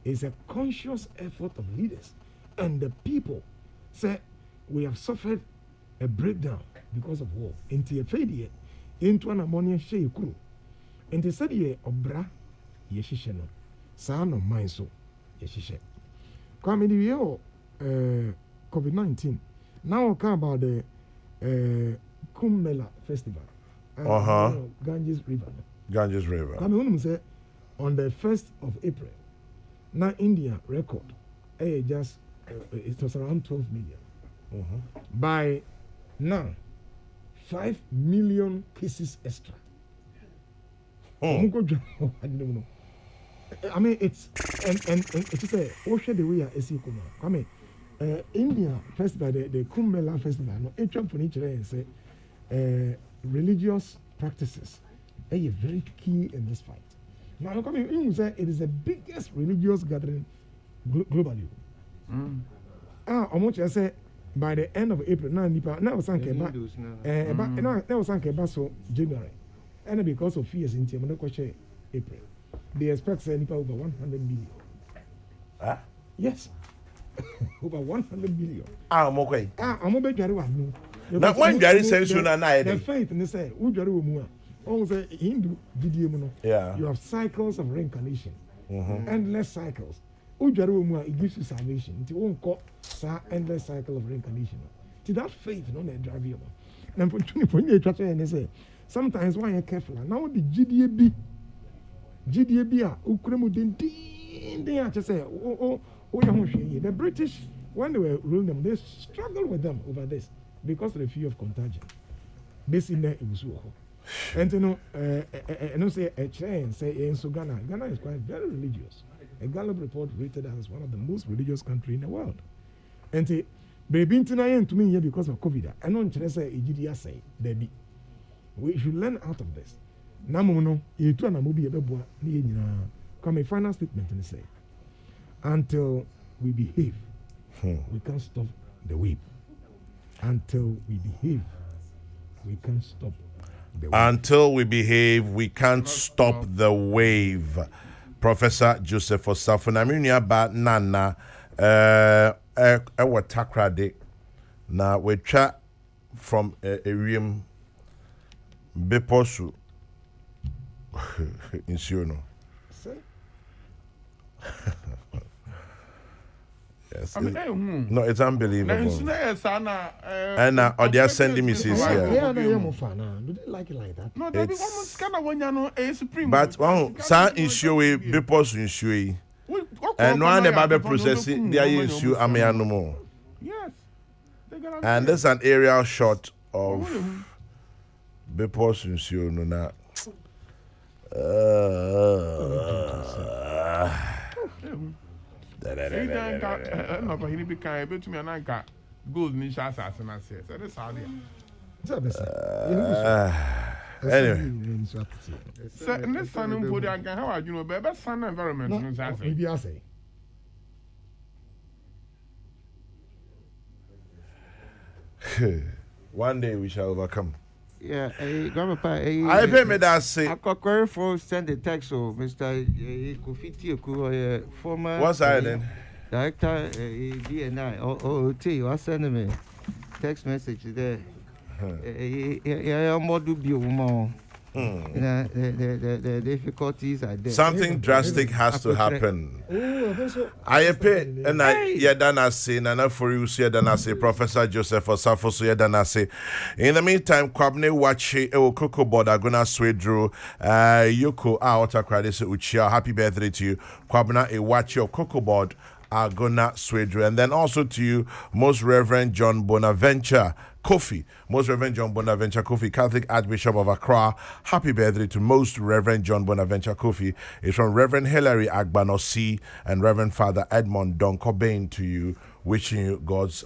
is a conscious effort of leaders, and the people say we have suffered a breakdown because of war. Into a failure, into an ammonia shea crew. And they said, "Ye obra, ye shisheno, son of mine so, ye shishe." Come in the year COVID-19. Now we come about the Kumbela Festival. Ganges River. Ganges River. Come on, say on the 1st of April. Now India record, just it was around 12 million. By now, 5 million cases extra. I mean, it's and it's a ocean the way I see come. I mean, India festival, the Kumbh Mela festival. No, each one from each and say religious practices are very key in this fight. Now, look, I mean, you say it is the biggest religious gathering globally. How much I say by the end of April? Now was so January. And because of fears in Tiamano Koche April, they expect over 100 million. Yes. Over 100 million. I'm okay. I'm a bit very well. Now, when there is sense, the faith in the say, also Hindu video, yeah. You have cycles of reincarnation, endless cycles. It gives you salvation. It won't call endless cycle of reincarnation. To that faith, no, they drive you. And for 20 years, they say, sometimes when you're careful, now the GDAB, the British, when they were ruling them, they struggled with them over this because of the fear of contagion. Basically, it was war. And you know, say a chain say in Ghana is quite very religious. A Gallup report rated as one of the most religious countries in the world. And say, baby, to me here because of COVID. I don't say EGDA say, baby. We should learn out of this. Namono, you two and a movie come a final statement and say, until we behave, we can't stop the wave. Until we behave, we can't stop the wave. Until we behave, we can't stop the wave. Professor Joseph Osafo na minia ba nana ewa takrade na wetwa from ewiem beposu insuno Yes. I mean, No, it's unbelievable. And or they are sending me says here. Yeah, no, you're fan. Do they like it like that? No, they almost kind of when you know a supreme. But sa issue we because issue. And no one ever processing their issue no more. Yes. And there's an aerial shot of because issue no na. No, but he be kind to me and I got gold in shots as I said. So that's how Anyway. So next time we put again, how are you know, better sun environment? Maybe I say. One day we shall overcome. Yeah, Grandpa, I pay me that say. I got for send a text to Mr. Kofi former. What's that then? Director DNI. I was sending me text message there. I'm more dubious. The difficulties are there. Something drastic has to happen. I pay and I done say Nana for you see done say Professor Joseph Osafo so done say. In the meantime, Kwabne watch Kokrokoo board are gonna sway through Yoko out credit Uchia. Happy birthday to you. Kwabna a watch your Kokrokoo board are gonna sway through. And then also to you, Most Reverend John Bonaventure Kofi, Most Reverend John Bonaventure Kofi, Catholic Archbishop of Accra. Happy birthday to Most Reverend John Bonaventure Kofi. It's from Reverend Hilary Agbanosi and Reverend Father Edmond Donkobain to you, wishing you God's